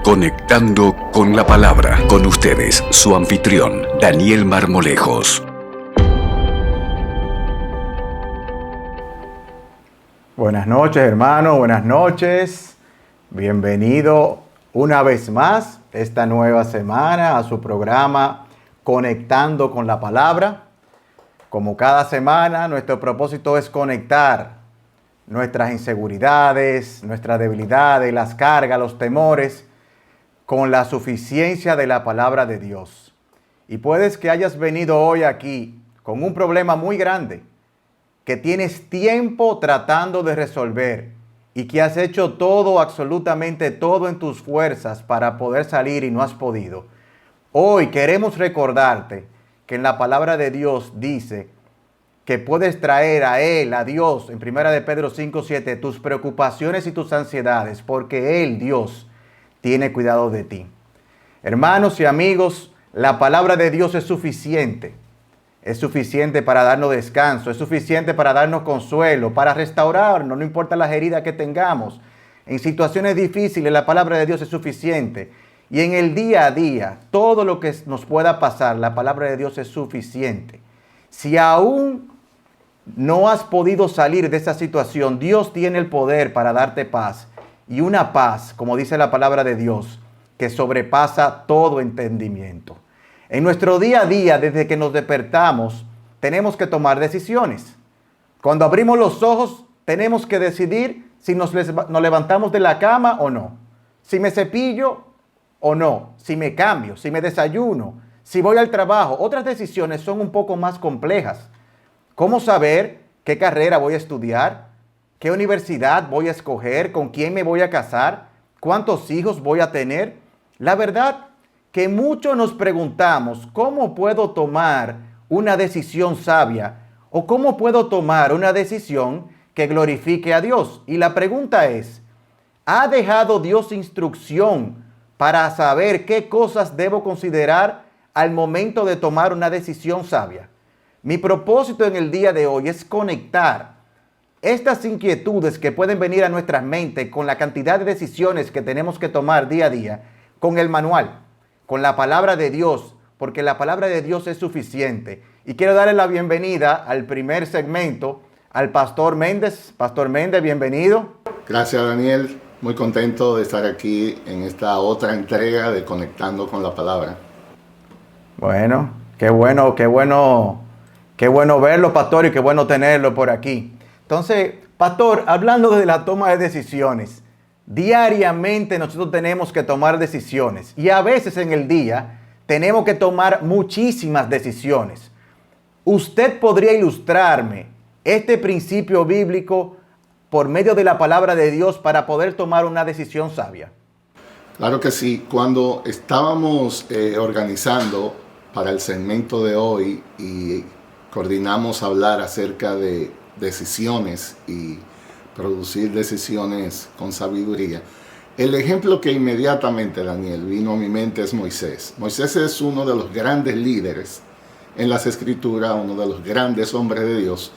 Conectando con la Palabra. Con ustedes, su anfitrión, Daniel Marmolejos. Buenas noches, hermano. Buenas noches. Bienvenido una vez más esta nueva semana a su programa Conectando con la Palabra. Como cada semana, nuestro propósito es conectar nuestras inseguridades, nuestras debilidades, las cargas, los temores con la suficiencia de la palabra de Dios. Y puedes que hayas venido hoy aquí con un problema muy grande que tienes tiempo tratando de resolver y que has hecho todo, absolutamente todo en tus fuerzas para poder salir y no has podido. Hoy queremos recordarte que en la palabra de Dios dice que puedes traer a Él, a Dios, en 1 de Pedro 5:7, tus preocupaciones y tus ansiedades, porque Él, Dios, tiene cuidado de ti. Hermanos y amigos, la palabra de Dios es suficiente. Es suficiente para darnos descanso, es suficiente para darnos consuelo, para restaurarnos, no importa las heridas que tengamos. En situaciones difíciles, la palabra de Dios es suficiente. Y en el día a día, todo lo que nos pueda pasar, la palabra de Dios es suficiente. Si aún no has podido salir de esa situación, Dios tiene el poder para darte paz. Y una paz, como dice la palabra de Dios, que sobrepasa todo entendimiento. En nuestro día a día, desde que nos despertamos, tenemos que tomar decisiones. Cuando abrimos los ojos, tenemos que decidir si nos levantamos de la cama o no. Si me cepillo o no. Si me cambio, si me desayuno, si voy al trabajo. Otras decisiones son un poco más complejas. ¿Cómo saber qué carrera voy a estudiar? ¿Qué universidad voy a escoger? ¿Con quién me voy a casar? ¿Cuántos hijos voy a tener? La verdad que muchos nos preguntamos, ¿cómo puedo tomar una decisión sabia? ¿O cómo puedo tomar una decisión que glorifique a Dios? Y la pregunta es, ¿ha dejado Dios instrucción para saber qué cosas debo considerar al momento de tomar una decisión sabia? Mi propósito en el día de hoy es conectar estas inquietudes que pueden venir a nuestras mentes con la cantidad de decisiones que tenemos que tomar día a día, con el manual, con la palabra de Dios, porque la palabra de Dios es suficiente. Y quiero darle la bienvenida al primer segmento, al Pastor Méndez. Pastor Méndez, bienvenido. Gracias, Daniel. Muy contento de estar aquí en esta otra entrega de Conectando con la Palabra. Bueno, qué bueno verlo, Pastor, y qué bueno tenerlo por aquí. Entonces, Pastor, hablando de la toma de decisiones, diariamente nosotros tenemos que tomar decisiones y a veces en el día tenemos que tomar muchísimas decisiones. ¿Usted podría ilustrarme este principio bíblico por medio de la palabra de Dios para poder tomar una decisión sabia? Claro que sí. Cuando estábamos organizando para el segmento de hoy y coordinamos hablar acerca de decisiones y producir decisiones con sabiduría, el ejemplo que inmediatamente, Daniel, vino a mi mente es Moisés. Moisés es uno de los grandes líderes en las Escrituras, uno de los grandes hombres de Dios.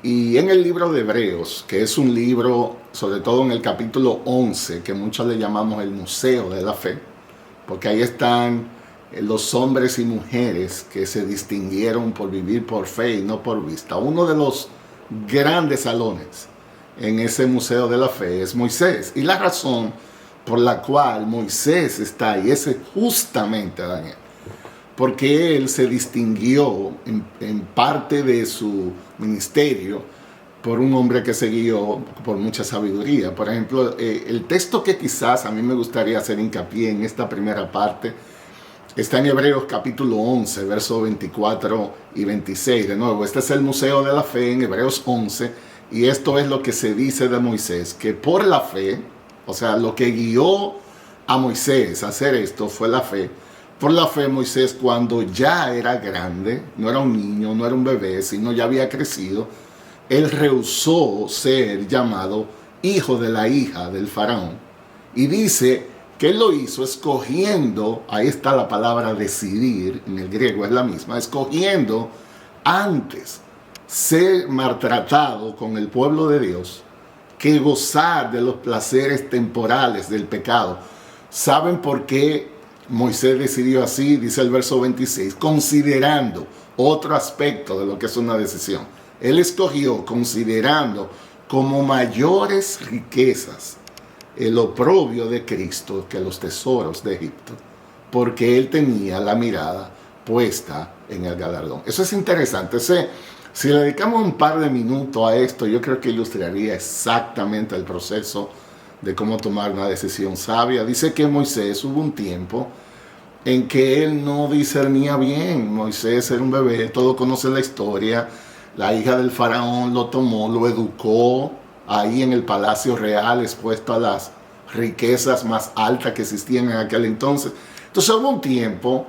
Y en el libro de Hebreos, que es un libro, sobre todo en el capítulo 11, que muchos le llamamos el Museo de la Fe, porque ahí están los hombres y mujeres que se distinguieron por vivir por fe y no por vista. Uno de los grandes salones en ese Museo de la Fe es Moisés. Y la razón por la cual Moisés está ahí es justamente, Daniel, porque él se distinguió en parte de su ministerio por un hombre que se guió por mucha sabiduría. Por ejemplo, el texto que quizás a mí me gustaría hacer hincapié en esta primera parte está en Hebreos capítulo 11, versos 24 y 26. De nuevo, este es el Museo de la Fe en Hebreos 11, y esto es lo que se dice de Moisés, que por la fe, o sea, lo que guió a Moisés a hacer esto fue la fe. Por la fe, Moisés, cuando ya era grande, no era un niño, no era un bebé, sino ya había crecido, él rehusó ser llamado hijo de la hija del faraón. Y dice que él lo hizo escogiendo, ahí está la palabra decidir, en el griego es la misma, escogiendo antes ser maltratado con el pueblo de Dios que gozar de los placeres temporales del pecado. ¿Saben por qué Moisés decidió así? Dice el verso 26, considerando otro aspecto de lo que es una decisión. Él escogió considerando como mayores riquezas el oprobio de Cristo que los tesoros de Egipto, porque él tenía la mirada puesta en el galardón. Eso es interesante. Si le dedicamos un par de minutos a esto, yo creo que ilustraría exactamente el proceso de cómo tomar una decisión sabia. Dice que Moisés hubo un tiempo en que él no discernía bien. Moisés era un bebé, todos conocen la historia. La hija del faraón lo tomó, lo educó ahí en el palacio real, expuesto a las riquezas más altas que existían en aquel entonces. Entonces hubo un tiempo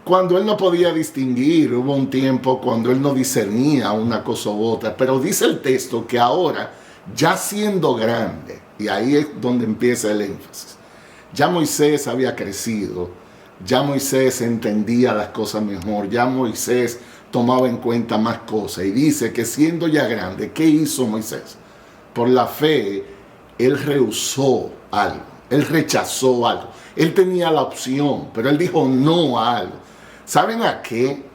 cuando él no podía distinguir, hubo un tiempo cuando él no discernía una cosa u otra. Pero dice el texto que ahora, ya siendo grande, y ahí es donde empieza el énfasis, ya Moisés había crecido, ya Moisés entendía las cosas mejor, ya Moisés tomaba en cuenta más cosas. Y dice que siendo ya grande, ¿qué hizo Moisés? Por la fe, él rehusó algo, él rechazó algo. Él tenía la opción, pero él dijo no a algo. ¿Saben a qué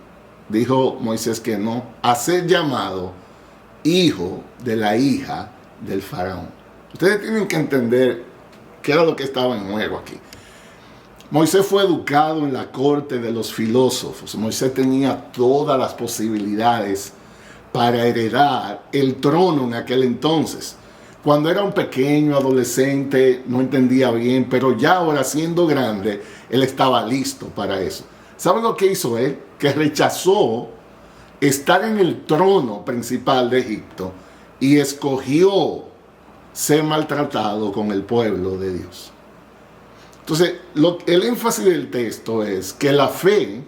dijo Moisés que no? A ser llamado hijo de la hija del faraón. Ustedes tienen que entender qué era lo que estaba en juego aquí. Moisés fue educado en la corte de los filósofos. Moisés tenía todas las posibilidades para heredar el trono en aquel entonces. Cuando era un pequeño adolescente no entendía bien, pero ya ahora siendo grande, él estaba listo para eso. ¿Saben lo que hizo él? Que rechazó estar en el trono principal de Egipto y escogió ser maltratado con el pueblo de Dios. Entonces, el énfasis del texto es que la fe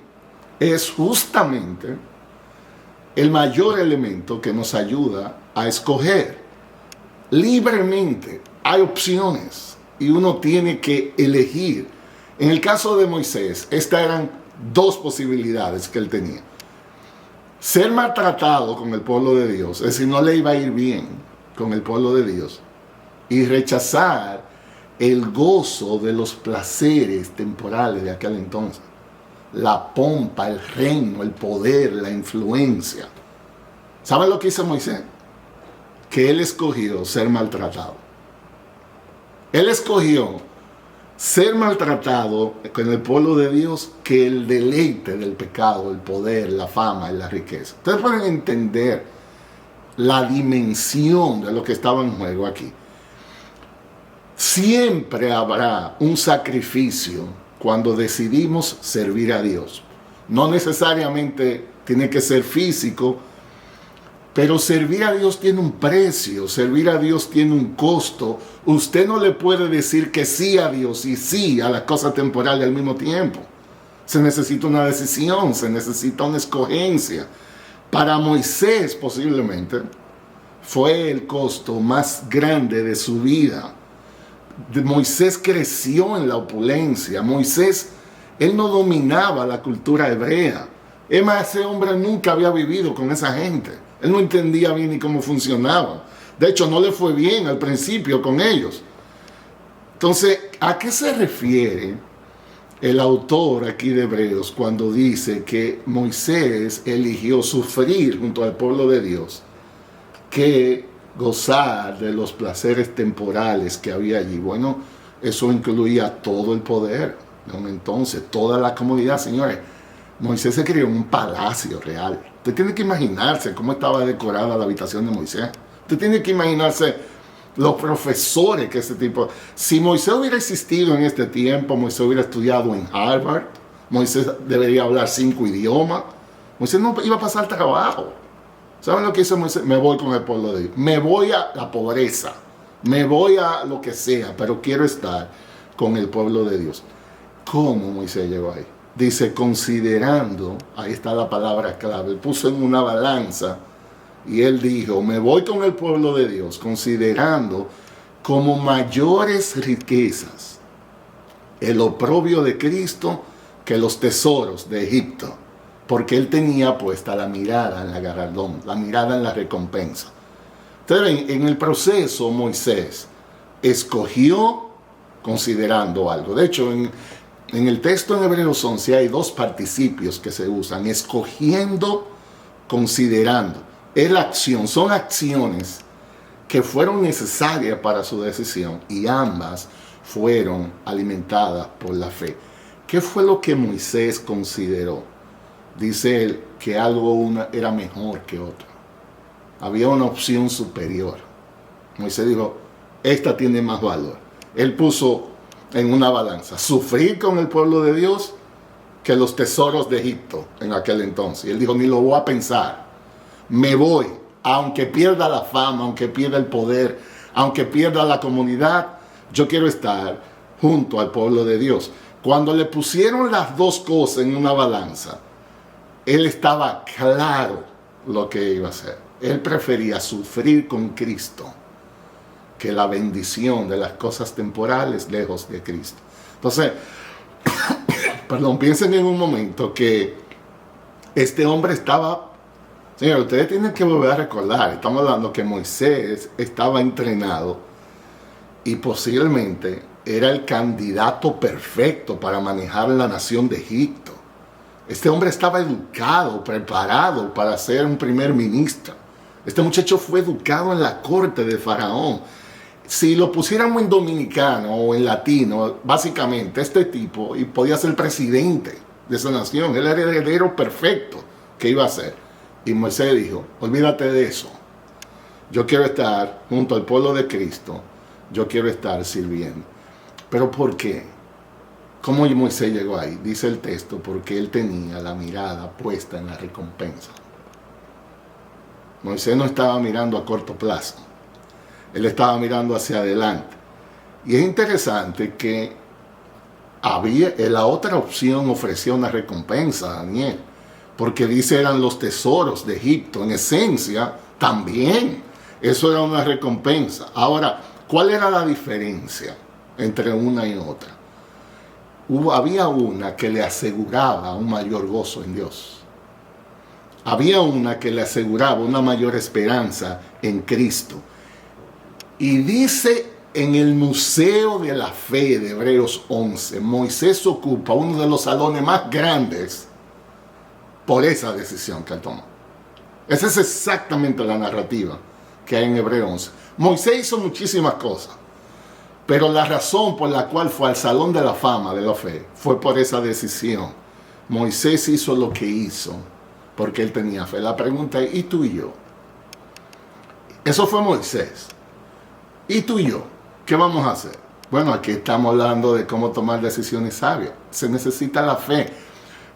es justamente el mayor elemento que nos ayuda a escoger libremente. Hay opciones y uno tiene que elegir. En el caso de Moisés, estas eran dos posibilidades que él tenía. Ser maltratado con el pueblo de Dios, es decir, no le iba a ir bien con el pueblo de Dios, y rechazar el gozo de los placeres temporales de aquel entonces, la pompa, el reino, el poder, la influencia. ¿Saben lo que hizo Moisés? Que él escogió ser maltratado. Él escogió ser maltratado con el pueblo de Dios que el deleite del pecado, el poder, la fama y la riqueza. Ustedes pueden entender la dimensión de lo que estaba en juego aquí. Siempre habrá un sacrificio cuando decidimos servir a Dios. No necesariamente tiene que ser físico, pero servir a Dios tiene un precio, servir a Dios tiene un costo. Usted no le puede decir que sí a Dios y sí a las cosas temporales al mismo tiempo. Se necesita una decisión, se necesita una escogencia. Para Moisés posiblemente fue el costo más grande de su vida. Moisés creció en la opulencia. Moisés, él no dominaba la cultura hebrea. Es más, ese hombre nunca había vivido con esa gente. Él no entendía bien ni cómo funcionaba. De hecho, no le fue bien al principio con ellos. Entonces, ¿a qué se refiere el autor aquí de Hebreos cuando dice que Moisés eligió sufrir junto al pueblo de Dios que gozar de los placeres temporales que había allí? Bueno, eso incluía todo el poder. Entonces, toda la comodidad, señores. Moisés se crió en un palacio real. Usted tiene que imaginarse cómo estaba decorada la habitación de Moisés. Usted tiene que imaginarse los profesores que ese tipo... Si Moisés hubiera existido en este tiempo, Moisés hubiera estudiado en Harvard, Moisés debería hablar 5 idiomas, Moisés no iba a pasar trabajo. ¿Saben lo que hizo Moisés? Me voy con el pueblo de Dios. Me voy a la pobreza. Me voy a lo que sea, pero quiero estar con el pueblo de Dios. ¿Cómo Moisés llegó ahí? Dice, considerando, ahí está la palabra clave, él puso en una balanza y él dijo, me voy con el pueblo de Dios, considerando como mayores riquezas el oprobio de Cristo que los tesoros de Egipto, porque él tenía puesta la mirada en la galardón, la mirada en la recompensa. Entonces, en el proceso, Moisés escogió considerando algo. De hecho, en el texto en Hebreos 11 hay dos participios que se usan: escogiendo, considerando. Es la acción, son acciones que fueron necesarias para su decisión y ambas fueron alimentadas por la fe. ¿Qué fue lo que Moisés consideró? Dice él que algo era mejor que otro. Había una opción superior. Moisés dijo, esta tiene más valor. Él puso en una balanza sufrir con el pueblo de Dios que los tesoros de Egipto en aquel entonces. Y él dijo, ni lo voy a pensar. Me voy, aunque pierda la fama, aunque pierda el poder, aunque pierda la comunidad, yo quiero estar junto al pueblo de Dios. Cuando le pusieron las dos cosas en una balanza, él estaba claro lo que iba a hacer. Él prefería sufrir con Cristo que la bendición de las cosas temporales lejos de Cristo. Entonces, piensen en un momento que este hombre estaba... Señor, ustedes tienen que volver a recordar, estamos hablando que Moisés estaba entrenado y posiblemente era el candidato perfecto para manejar la nación de Egipto. Este hombre estaba educado, preparado para ser un primer ministro. Este muchacho fue educado en la corte de Faraón. Si lo pusiéramos en dominicano o en latino, básicamente este tipo podía ser presidente de esa nación. Él era el heredero perfecto que iba a ser. Y Moisés dijo, olvídate de eso. Yo quiero estar junto al pueblo de Cristo. Yo quiero estar sirviendo. ¿Pero por qué? ¿Cómo Moisés llegó ahí? Dice el texto, porque él tenía la mirada puesta en la recompensa. Moisés no estaba mirando a corto plazo. Él estaba mirando hacia adelante. Y es interesante que la otra opción ofrecía una recompensa a Daniel. Porque dice eran los tesoros de Egipto. En esencia, también eso era una recompensa. Ahora, ¿cuál era la diferencia entre una y otra? Había una que le aseguraba un mayor gozo en Dios. Había una que le aseguraba una mayor esperanza en Cristo. Y dice en el Museo de la Fe de Hebreos 11, Moisés ocupa uno de los salones más grandes por esa decisión que él tomó. Esa es exactamente la narrativa que hay en Hebreos 11. Moisés hizo muchísimas cosas, pero la razón por la cual fue al Salón de la Fama de la Fe fue por esa decisión. Moisés hizo lo que hizo porque él tenía fe. La pregunta es, ¿y tú y yo? Eso fue Moisés. ¿Y tú y yo? ¿Qué vamos a hacer? Bueno, aquí estamos hablando de cómo tomar decisiones sabias. Se necesita la fe.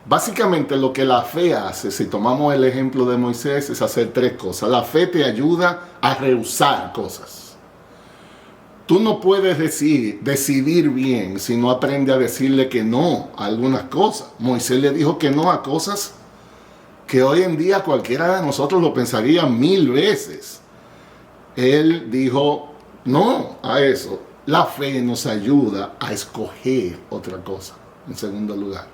Básicamente lo que la fe hace, si tomamos el ejemplo de Moisés, es hacer tres cosas. La fe te ayuda a rehusar cosas. Tú no puedes decidir bien si no aprendes a decirle que no a algunas cosas. Moisés le dijo que no a cosas que hoy en día cualquiera de nosotros lo pensaría 1000 veces. Él dijo no a eso. La fe nos ayuda a escoger otra cosa, en segundo lugar.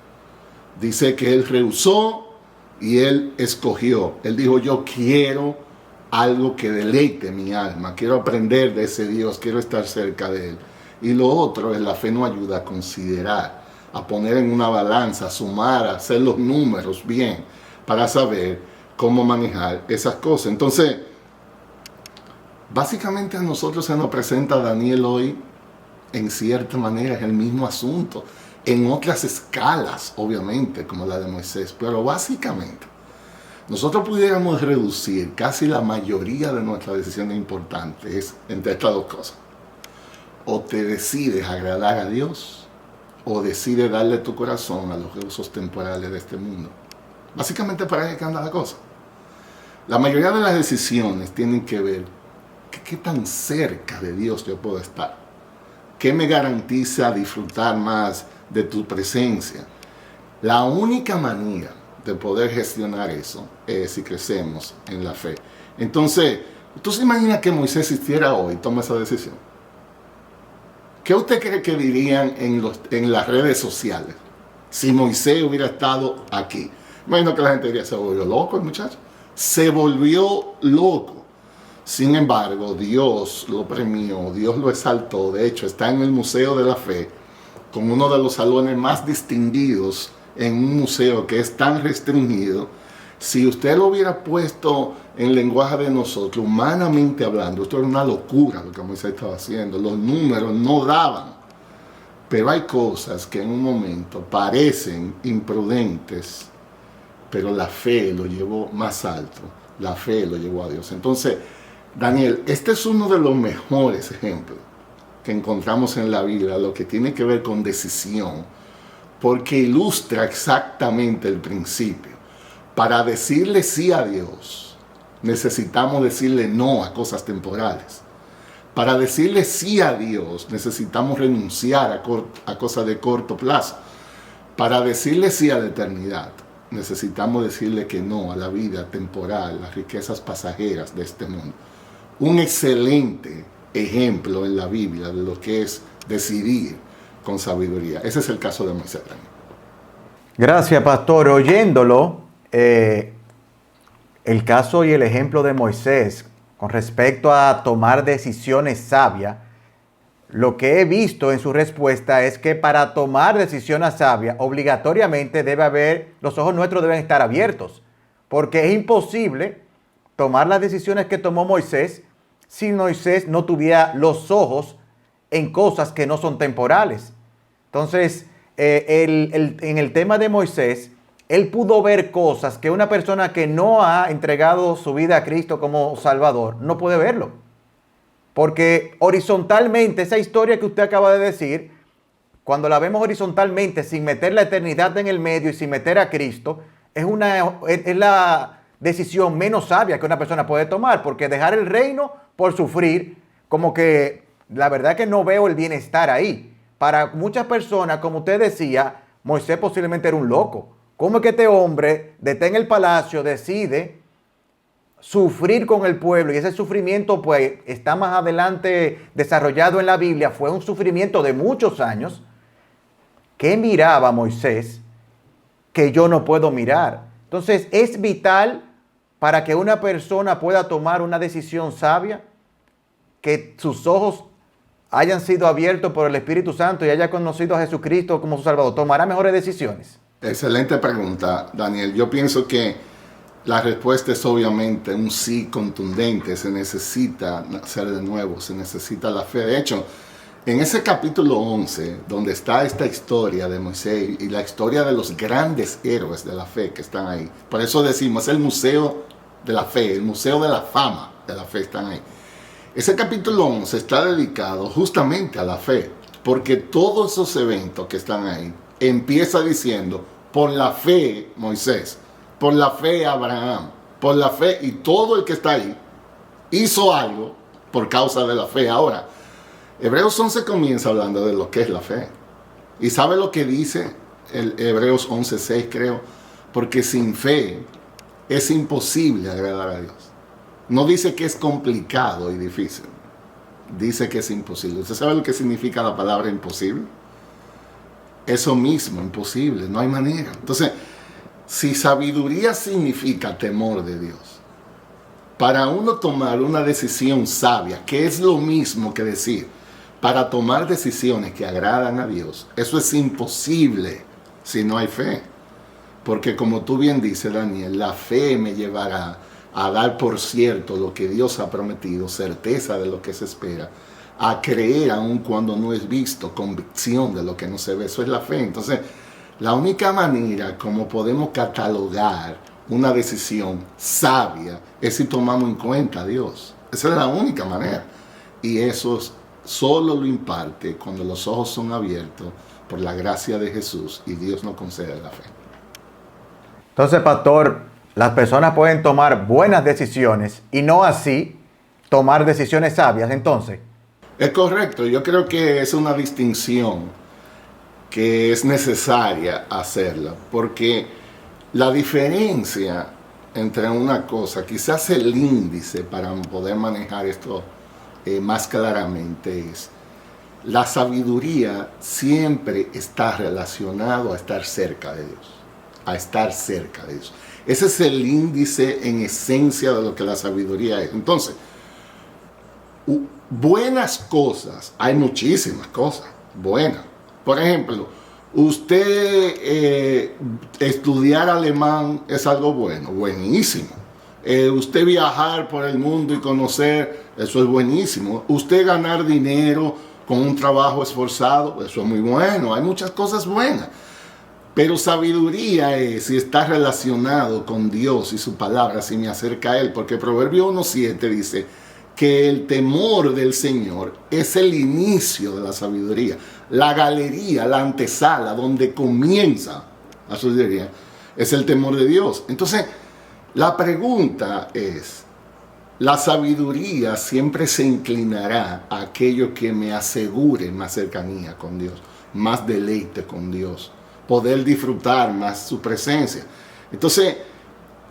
Dice que él rehusó y él escogió. Él dijo, yo quiero algo que deleite mi alma. Quiero aprender de ese Dios. Quiero estar cerca de él. Y lo otro es la fe nos ayuda a considerar, a poner en una balanza, a sumar, a hacer los números bien para saber cómo manejar esas cosas. Entonces, básicamente a nosotros se nos presenta Daniel hoy, en cierta manera es el mismo asunto. En otras escalas, obviamente, como la de Moisés. Pero básicamente, nosotros pudiéramos reducir casi la mayoría de nuestras decisiones importantes entre estas dos cosas. O te decides agradar a Dios, o decides darle tu corazón a los gozos temporales de este mundo. Básicamente para ahí que anda la cosa. La mayoría de las decisiones tienen que ver qué tan cerca de Dios yo puedo estar. ¿Qué me garantiza disfrutar más de tu presencia? La única manera de poder gestionar eso es si crecemos en la fe. Entonces, ¿tú se imagina que Moisés existiera hoy y toma esa decisión? ¿Qué usted cree que dirían en las redes sociales si Moisés hubiera estado aquí? Imagino que la gente diría, se volvió loco el muchacho. Se volvió loco. Sin embargo, Dios lo premió, Dios lo exaltó. De hecho, está en el Museo de la Fe, como uno de los salones más distinguidos en un museo que es tan restringido. Si usted lo hubiera puesto en lenguaje de nosotros, humanamente hablando, esto era una locura lo que Moisés estaba haciendo. Los números no daban. Pero hay cosas que en un momento parecen imprudentes, pero la fe lo llevó más alto. La fe lo llevó a Dios. Entonces, Daniel, este es uno de los mejores ejemplos que encontramos en la Biblia, lo que tiene que ver con decisión, porque ilustra exactamente el principio. Para decirle sí a Dios, necesitamos decirle no a cosas temporales. Para decirle sí a Dios, necesitamos renunciar a cosas de corto plazo. Para decirle sí a la eternidad, necesitamos decirle que no a la vida temporal, las riquezas pasajeras de este mundo. Un excelente ejemplo en la Biblia de lo que es decidir con sabiduría. Ese es el caso de Moisés. Gracias, pastor. Oyéndolo, el caso y el ejemplo de Moisés con respecto a tomar decisiones sabias, lo que he visto en su respuesta es que para tomar decisiones sabias, obligatoriamente los ojos nuestros deben estar abiertos, porque es imposible tomar las decisiones que tomó Moisés si Moisés no tuviera los ojos en cosas que no son temporales. Entonces, en el tema de Moisés, él pudo ver cosas que una persona que no ha entregado su vida a Cristo como Salvador no puede verlo. Porque horizontalmente, esa historia que usted acaba de decir, cuando la vemos horizontalmente, sin meter la eternidad en el medio y sin meter a Cristo, es la decisión menos sabia que una persona puede tomar. Porque dejar el reino por sufrir, como que la verdad que no veo el bienestar ahí. Para muchas personas, como usted decía, Moisés posiblemente era un loco. ¿Cómo es que este hombre, en el palacio, decide sufrir con el pueblo? Y ese sufrimiento, pues, está más adelante desarrollado en la Biblia. Fue un sufrimiento de muchos años. ¿Qué miraba Moisés que yo no puedo mirar? Entonces, es vital para que una persona pueda tomar una decisión sabia, que sus ojos hayan sido abiertos por el Espíritu Santo y haya conocido a Jesucristo como su Salvador. ¿Tomará mejores decisiones? Excelente pregunta, Daniel. Yo pienso que la respuesta es obviamente un sí contundente. Se necesita nacer de nuevo, se necesita la fe. De hecho, en ese capítulo 11, donde está esta historia de Moisés y la historia de los grandes héroes de la fe que están ahí, por eso decimos, es el museo de la fe, el museo de la fama de la fe están ahí. Ese capítulo 11 está dedicado justamente a la fe, porque todos esos eventos que están ahí empieza diciendo, por la fe Moisés, por la fe Abraham, por la fe, y todo el que está ahí hizo algo por causa de la fe. Ahora, Hebreos 11 comienza hablando de lo que es la fe. ¿Y sabe lo que dice el Hebreos 11:6, creo? Porque sin fe es imposible agradar a Dios. No dice que es complicado y difícil. Dice que es imposible. ¿Usted sabe lo que significa la palabra imposible? Eso mismo, imposible, no hay manera. Entonces, si sabiduría significa temor de Dios, para uno tomar una decisión sabia, que es lo mismo que decir, para tomar decisiones que agradan a Dios, eso es imposible si no hay fe. Porque como tú bien dices, Daniel, la fe me llevará a dar por cierto lo que Dios ha prometido, certeza de lo que se espera, a creer aun cuando no es visto, convicción de lo que no se ve. Eso es la fe. Entonces, la única manera como podemos catalogar una decisión sabia es si tomamos en cuenta a Dios. Esa es la única manera. Y eso solo lo imparte cuando los ojos son abiertos por la gracia de Jesús y Dios nos concede la fe. Entonces, pastor, las personas pueden tomar buenas decisiones y no así tomar decisiones sabias, entonces. Es correcto. Yo creo que es una distinción que es necesaria hacerla, porque la diferencia entre una cosa, quizás el índice para poder manejar esto más claramente es, la sabiduría siempre está relacionado a estar cerca de Dios, a estar cerca de Dios. Ese es el índice en esencia de lo que la sabiduría es. Entonces, buenas cosas, hay muchísimas cosas buenas. Por ejemplo, usted estudiar alemán es algo bueno, buenísimo. Usted viajar por el mundo y conocer, eso es buenísimo. Usted ganar dinero con un trabajo esforzado, eso es muy bueno. Hay muchas cosas buenas. Pero sabiduría es si está relacionado con Dios y su palabra, si me acerca a Él. Porque Proverbio 1:7 dice que el temor del Señor es el inicio de la sabiduría. La galería, la antesala, donde comienza la sabiduría, es el temor de Dios. Entonces, la pregunta es, la sabiduría siempre se inclinará a aquello que me asegure más cercanía con Dios, más deleite con Dios, poder disfrutar más su presencia. Entonces,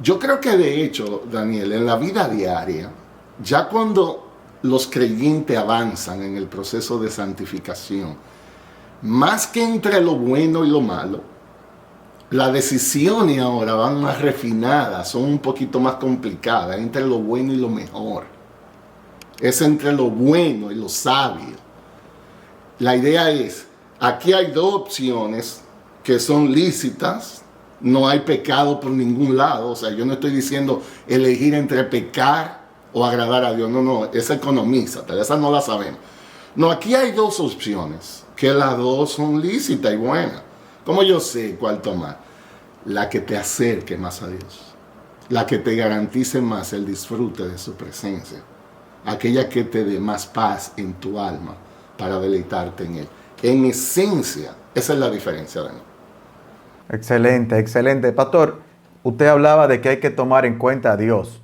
yo creo que de hecho, Daniel, en la vida diaria, ya cuando los creyentes avanzan en el proceso de santificación, más que entre lo bueno y lo malo, las decisiones ahora van más refinadas, son un poquito más complicadas, entre lo bueno y lo mejor. Es entre lo bueno y lo sabio. La idea es, aquí hay dos opciones que son lícitas, no hay pecado por ningún lado. O sea, yo no estoy diciendo elegir entre pecar o agradar a Dios. No, esa economízate, esa no la sabemos. No, aquí hay dos opciones, que las dos son lícitas y buenas. ¿Cómo yo sé cuál tomar? La que te acerque más a Dios, la que te garantice más el disfrute de su presencia, aquella que te dé más paz en tu alma para deleitarte en Él. En esencia, esa es la diferencia, Daniel. Excelente, excelente. Pastor, usted hablaba de que hay que tomar en cuenta a Dios,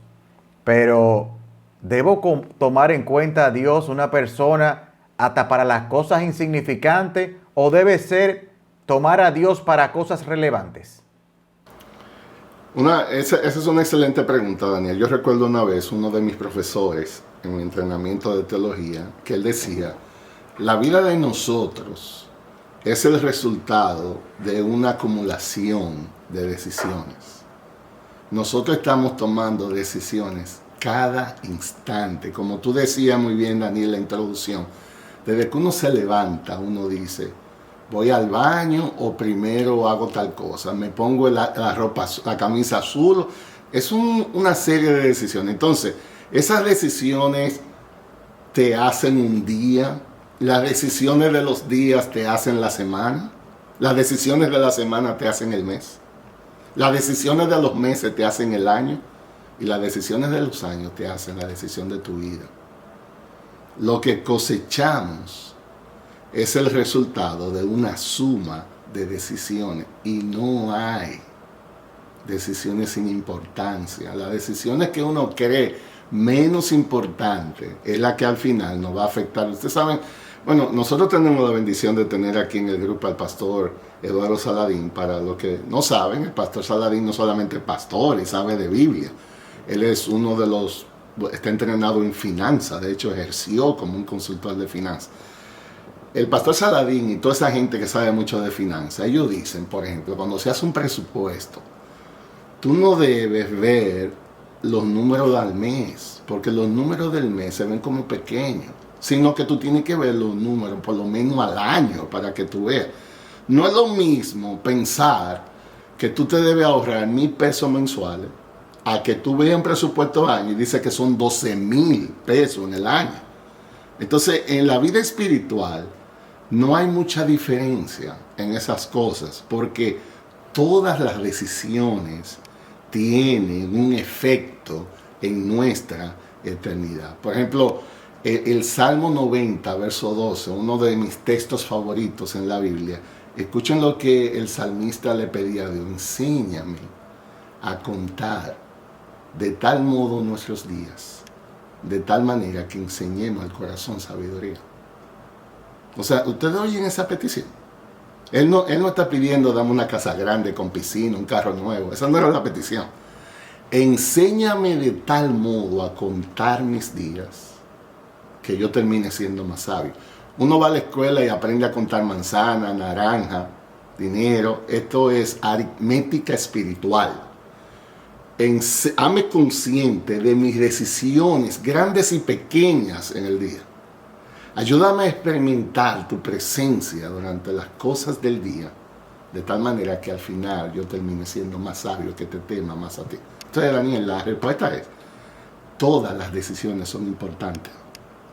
pero ¿debo tomar en cuenta a Dios una persona hasta para las cosas insignificantes o debe ser tomar a Dios para cosas relevantes? Esa es una excelente pregunta, Daniel. Yo recuerdo una vez uno de mis profesores en mi entrenamiento de teología que él decía, la vida de nosotros es el resultado de una acumulación de decisiones. Nosotros estamos tomando decisiones cada instante. Como tú decías muy bien, Daniel, en la introducción, desde que uno se levanta, uno dice, voy al baño o primero hago tal cosa, me pongo la ropa, la camisa azul. Es una serie de decisiones. Entonces, esas decisiones te hacen un día, las decisiones de los días te hacen la semana, las decisiones de la semana te hacen el mes, las decisiones de los meses te hacen el año y las decisiones de los años te hacen la decisión de tu vida. Lo que cosechamos es el resultado de una suma de decisiones y no hay decisiones sin importancia. Las decisiones que uno cree menos importantes es la que al final nos va a afectar. Ustedes saben, bueno, nosotros tenemos la bendición de tener aquí en el grupo al pastor Eduardo Saladín. Para los que no saben, el pastor Saladín no solamente es pastor y sabe de Biblia. Él es uno de los, está entrenado en finanzas, de hecho ejerció como un consultor de finanzas. El pastor Saladín y toda esa gente que sabe mucho de finanzas, ellos dicen, por ejemplo, cuando se hace un presupuesto, tú no debes ver los números al mes, porque los números del mes se ven como pequeños, sino que tú tienes que ver los números por lo menos al año para que tú veas. No es lo mismo pensar que tú te debes ahorrar 1,000 pesos mensuales a que tú veas un presupuesto al año y dice que son 12,000 pesos en el año. Entonces, en la vida espiritual no hay mucha diferencia en esas cosas, porque todas las decisiones tienen un efecto en nuestra eternidad. Por ejemplo, el Salmo 90, verso 12, uno de mis textos favoritos en la Biblia. Escuchen lo que el salmista le pedía a Dios: enséñame a contar de tal modo nuestros días, de tal manera que enseñemos al corazón sabiduría. O sea, ustedes oyen esa petición. Él no está pidiendo dame una casa grande con piscina, un carro nuevo. Esa no era la petición. Enséñame de tal modo a contar mis días que yo termine siendo más sabio. Uno va a la escuela y aprende a contar manzana, naranja, dinero. Esto es aritmética espiritual. Hame consciente de mis decisiones, grandes y pequeñas en el día. Ayúdame a experimentar tu presencia durante las cosas del día, de tal manera que al final yo termine siendo más sabio, que te tema más a ti. Entonces, Daniel, la respuesta es, todas las decisiones son importantes.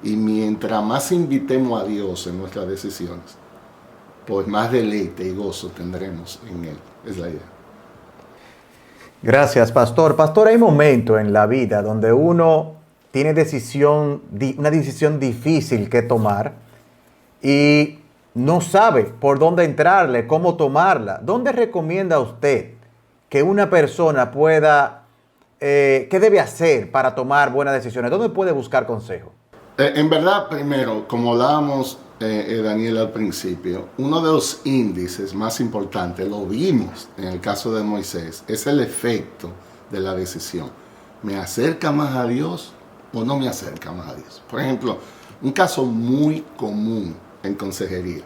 Y mientras más invitemos a Dios en nuestras decisiones, pues más deleite y gozo tendremos en Él. Es la idea. Gracias, pastor. Pastor, hay momentos en la vida donde uno tiene una decisión difícil que tomar y no sabe por dónde entrarle, cómo tomarla. ¿Dónde recomienda usted que una persona pueda, qué debe hacer para tomar buenas decisiones? ¿Dónde puede buscar consejo? En verdad, primero, como hablábamos, Daniel, al principio, uno de los índices más importantes, lo vimos en el caso de Moisés, es el efecto de la decisión. ¿Me acerca más a Dios o no me acerca más a Dios? Por ejemplo, un caso muy común en consejería.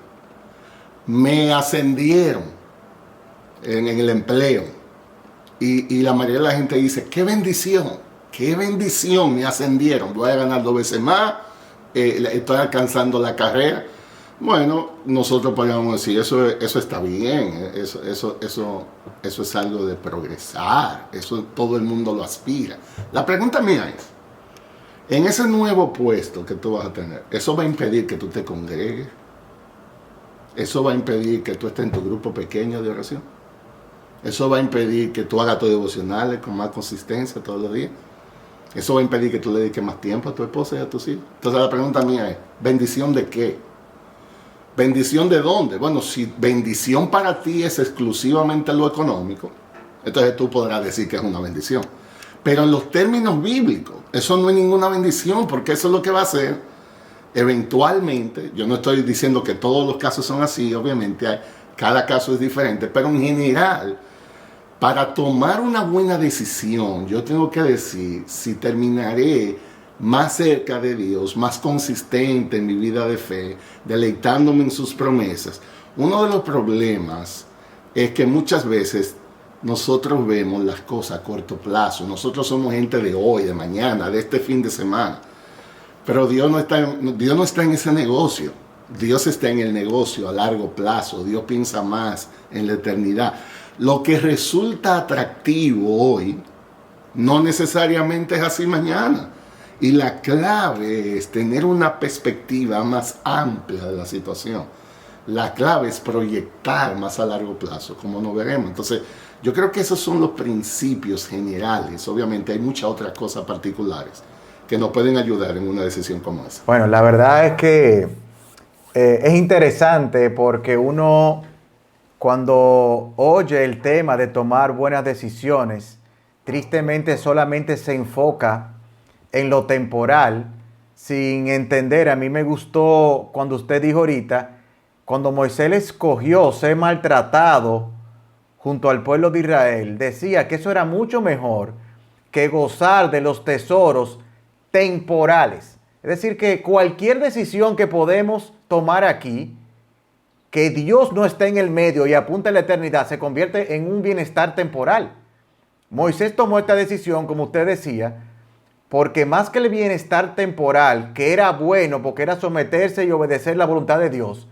Me ascendieron en el empleo y la mayoría de la gente dice, ¡qué bendición! ¡Qué bendición! Me ascendieron, voy a ganar 2 veces más, estoy alcanzando la carrera. Bueno, nosotros podríamos decir, eso está bien, eso es algo de progresar, eso todo el mundo lo aspira. La pregunta mía es, en ese nuevo puesto que tú vas a tener, ¿eso va a impedir que tú te congregues? ¿Eso va a impedir que tú estés en tu grupo pequeño de oración? ¿Eso va a impedir que tú hagas tus devocionales con más consistencia todos los días? ¿Eso va a impedir que tú le dediques más tiempo a tu esposa y a tus hijos? Entonces la pregunta mía es, ¿bendición de qué? ¿Bendición de dónde? Bueno, si bendición para ti es exclusivamente lo económico, entonces tú podrás decir que es una bendición. Pero en los términos bíblicos, eso no es ninguna bendición, porque eso es lo que va a hacer eventualmente. Yo no estoy diciendo que todos los casos son así, obviamente cada caso es diferente, pero en general, para tomar una buena decisión, yo tengo que decir si terminaré más cerca de Dios, más consistente en mi vida de fe, deleitándome en sus promesas. Uno de los problemas es que muchas veces nosotros vemos las cosas a corto plazo. Nosotros somos gente de hoy, de mañana, de este fin de semana. Pero Dios no está en ese negocio. Dios está en el negocio a largo plazo. Dios piensa más en la eternidad. Lo que resulta atractivo hoy no necesariamente es así mañana. Y la clave es tener una perspectiva más amplia de la situación. La clave es proyectar más a largo plazo, como nos veremos. Entonces, yo creo que esos son los principios generales. Obviamente hay muchas otras cosas particulares que nos pueden ayudar en una decisión como esa. Bueno, la verdad es que es interesante porque uno, cuando oye el tema de tomar buenas decisiones, tristemente solamente se enfoca en lo temporal, sin entender. A mí me gustó cuando usted dijo ahorita, cuando Moisés le escogió ser maltratado junto al pueblo de Israel, decía que eso era mucho mejor que gozar de los tesoros temporales. Es decir, que cualquier decisión que podemos tomar aquí, que Dios no esté en el medio y apunta a la eternidad, se convierte en un bienestar temporal. Moisés tomó esta decisión, como usted decía, porque más que el bienestar temporal, que era bueno porque era someterse y obedecer la voluntad de Dios,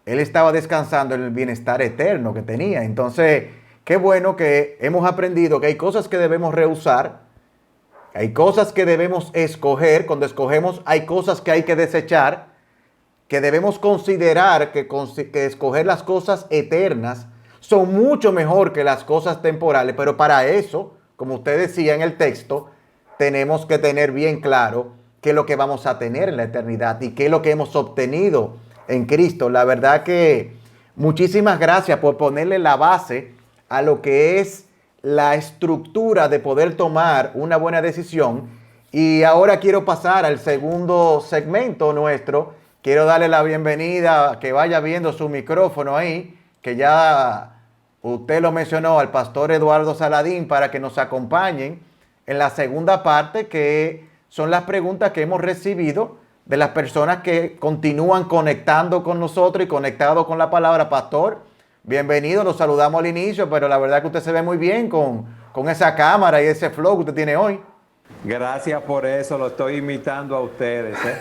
él estaba descansando en el bienestar eterno que tenía. Entonces, qué bueno que hemos aprendido que hay cosas que debemos rehusar, hay cosas que debemos escoger. Cuando escogemos, hay cosas que hay que desechar, que debemos considerar que escoger las cosas eternas son mucho mejor que las cosas temporales. Pero para eso, como usted decía en el texto, tenemos que tener bien claro qué es lo que vamos a tener en la eternidad y qué es lo que hemos obtenido en Cristo. La verdad que muchísimas gracias por ponerle la base a lo que es la estructura de poder tomar una buena decisión. Y ahora quiero pasar al segundo segmento nuestro. Quiero darle la bienvenida, que vaya viendo su micrófono ahí, que ya usted lo mencionó, al pastor Eduardo Saladín, para que nos acompañen en la segunda parte, que son las preguntas que hemos recibido de las personas que continúan conectando con nosotros y conectados con la palabra. Pastor, bienvenido, los saludamos al inicio, pero la verdad que usted se ve muy bien con con esa cámara y ese flow que usted tiene hoy. Gracias por eso, lo estoy imitando a ustedes, ¿eh?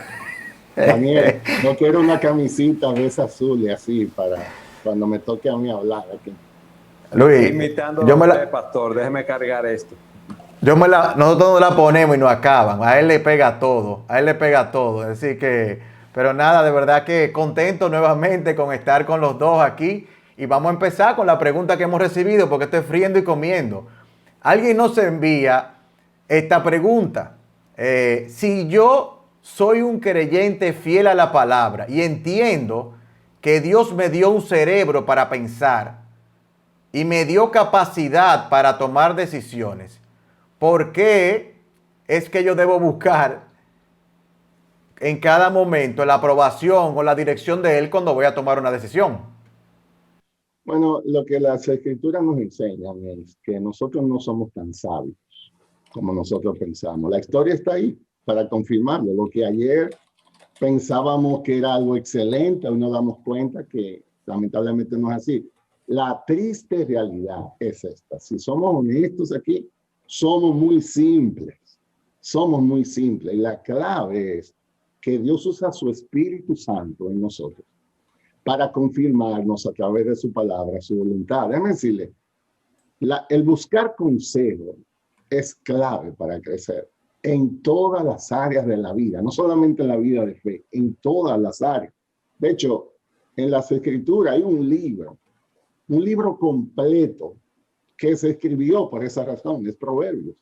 Daniel, no quiero una camisita de esa azul y así para cuando me toque a mí hablar aquí. Estoy Luis, imitando yo a me usted, la, pastor, déjeme cargar esto. nosotros nos la ponemos y nos acaban. A él le pega todo. A él le pega todo. Así que, pero nada, de verdad que contento nuevamente con estar con los dos aquí. Y vamos a empezar con la pregunta que hemos recibido, porque estoy friendo y comiendo. Alguien nos envía esta pregunta. Si yo soy un creyente fiel a la palabra y entiendo que Dios me dio un cerebro para pensar y me dio capacidad para tomar decisiones, ¿por qué es que yo debo buscar en cada momento la aprobación o la dirección de Él cuando voy a tomar una decisión? Bueno, lo que las escrituras nos enseñan es que nosotros no somos tan sabios como nosotros pensamos. La historia está ahí para confirmarlo. Lo que ayer pensábamos que era algo excelente, hoy nos damos cuenta que lamentablemente no es así. La triste realidad es esta. Si somos honestos aquí, somos muy simples. Somos muy simples. Y la clave es que Dios usa su Espíritu Santo en nosotros para confirmarnos a través de su palabra, su voluntad. Déjame decirle, el buscar consejo es clave para crecer en todas las áreas de la vida, no solamente en la vida de fe, en todas las áreas. De hecho, en las escrituras hay un libro completo que se escribió por esa razón, es Proverbios.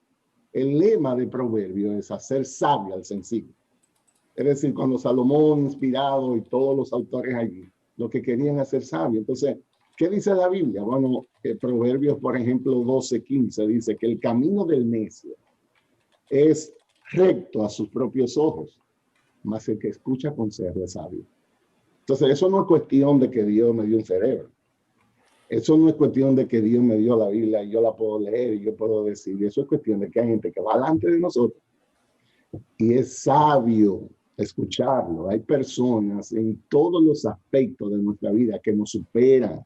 El lema de Proverbios es hacer sabio al sencillo. Es decir, cuando Salomón, inspirado, y todos los autores allí, lo que querían hacer sabio. Entonces, ¿qué dice la Biblia? Bueno, Proverbios, por ejemplo, 12:15, dice que el camino del necio es recto a sus propios ojos, mas el que escucha consejo es sabio. Entonces, eso no es cuestión de que Dios me dio un cerebro. Eso no es cuestión de que Dios me dio la Biblia y yo la puedo leer y yo puedo decir. Eso es cuestión de que hay gente que va delante de nosotros y es sabio escucharlo. Hay personas en todos los aspectos de nuestra vida que nos superan,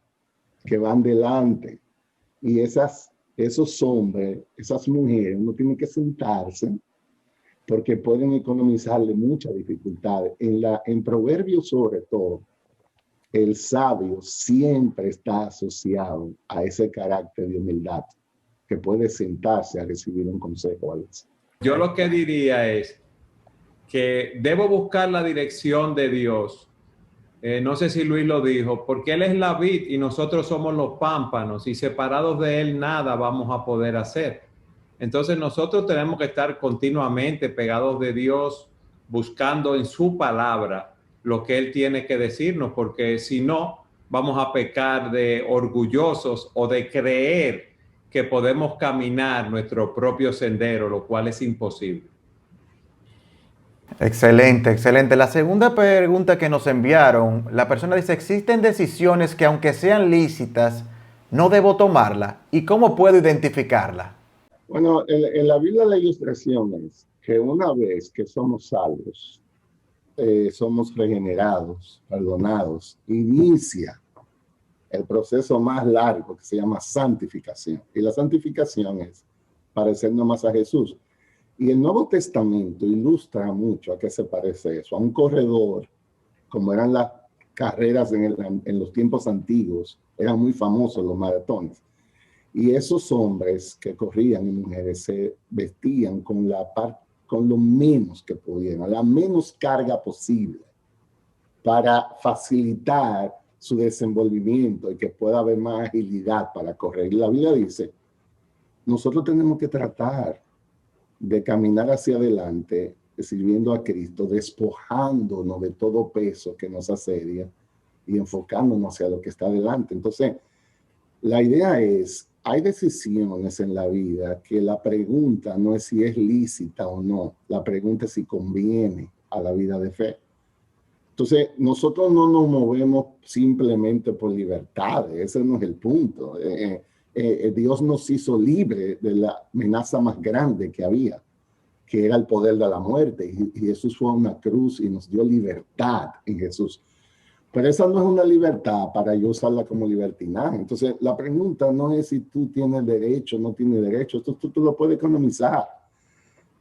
que van delante. Y esos hombres, esas mujeres, uno tiene que sentarse porque pueden economizarle muchas dificultades. En Proverbios, sobre todo, el sabio siempre está asociado a ese carácter de humildad, que puede sentarse a recibir un consejo a veces. Yo lo que diría es que debo buscar la dirección de Dios. No sé si Luis lo dijo, porque Él es la vid y nosotros somos los pámpanos y separados de Él nada vamos a poder hacer. Entonces nosotros tenemos que estar continuamente pegados de Dios, buscando en su palabra lo que Él tiene que decirnos, porque si no, vamos a pecar de orgullosos o de creer que podemos caminar nuestro propio sendero, lo cual es imposible. Excelente, excelente. La segunda pregunta que nos enviaron, la persona dice, ¿existen decisiones que aunque sean lícitas, no debo tomarla? ¿Y cómo puedo identificarla? Bueno, en la Biblia la ilustración es que una vez que somos salvos, somos regenerados, perdonados, inicia el proceso más largo que se llama santificación. Y la santificación es parecernos más a Jesús. Y el Nuevo Testamento ilustra mucho a qué se parece eso, a un corredor, como eran las carreras en los tiempos antiguos, eran muy famosos los maratones. Y esos hombres que corrían y mujeres se vestían con lo menos que pudieran, la menos carga posible, para facilitar su desenvolvimiento y que pueda haber más agilidad para correr. Y la Biblia dice, nosotros tenemos que tratar de caminar hacia adelante, sirviendo a Cristo, despojándonos de todo peso que nos asedia y enfocándonos hacia lo que está adelante. Entonces, la idea es, hay decisiones en la vida que la pregunta no es si es lícita o no, la pregunta es si conviene a la vida de fe. Entonces, nosotros no nos movemos simplemente por libertades, ese no es el punto. Dios nos hizo libre de la amenaza más grande que había, que era el poder de la muerte. Y Jesús fue a una cruz y nos dio libertad en Jesús. Pero esa no es una libertad para yo usarla como libertinaje. Entonces, la pregunta no es si tú tienes derecho o no tienes derecho. Esto tú lo puedes economizar.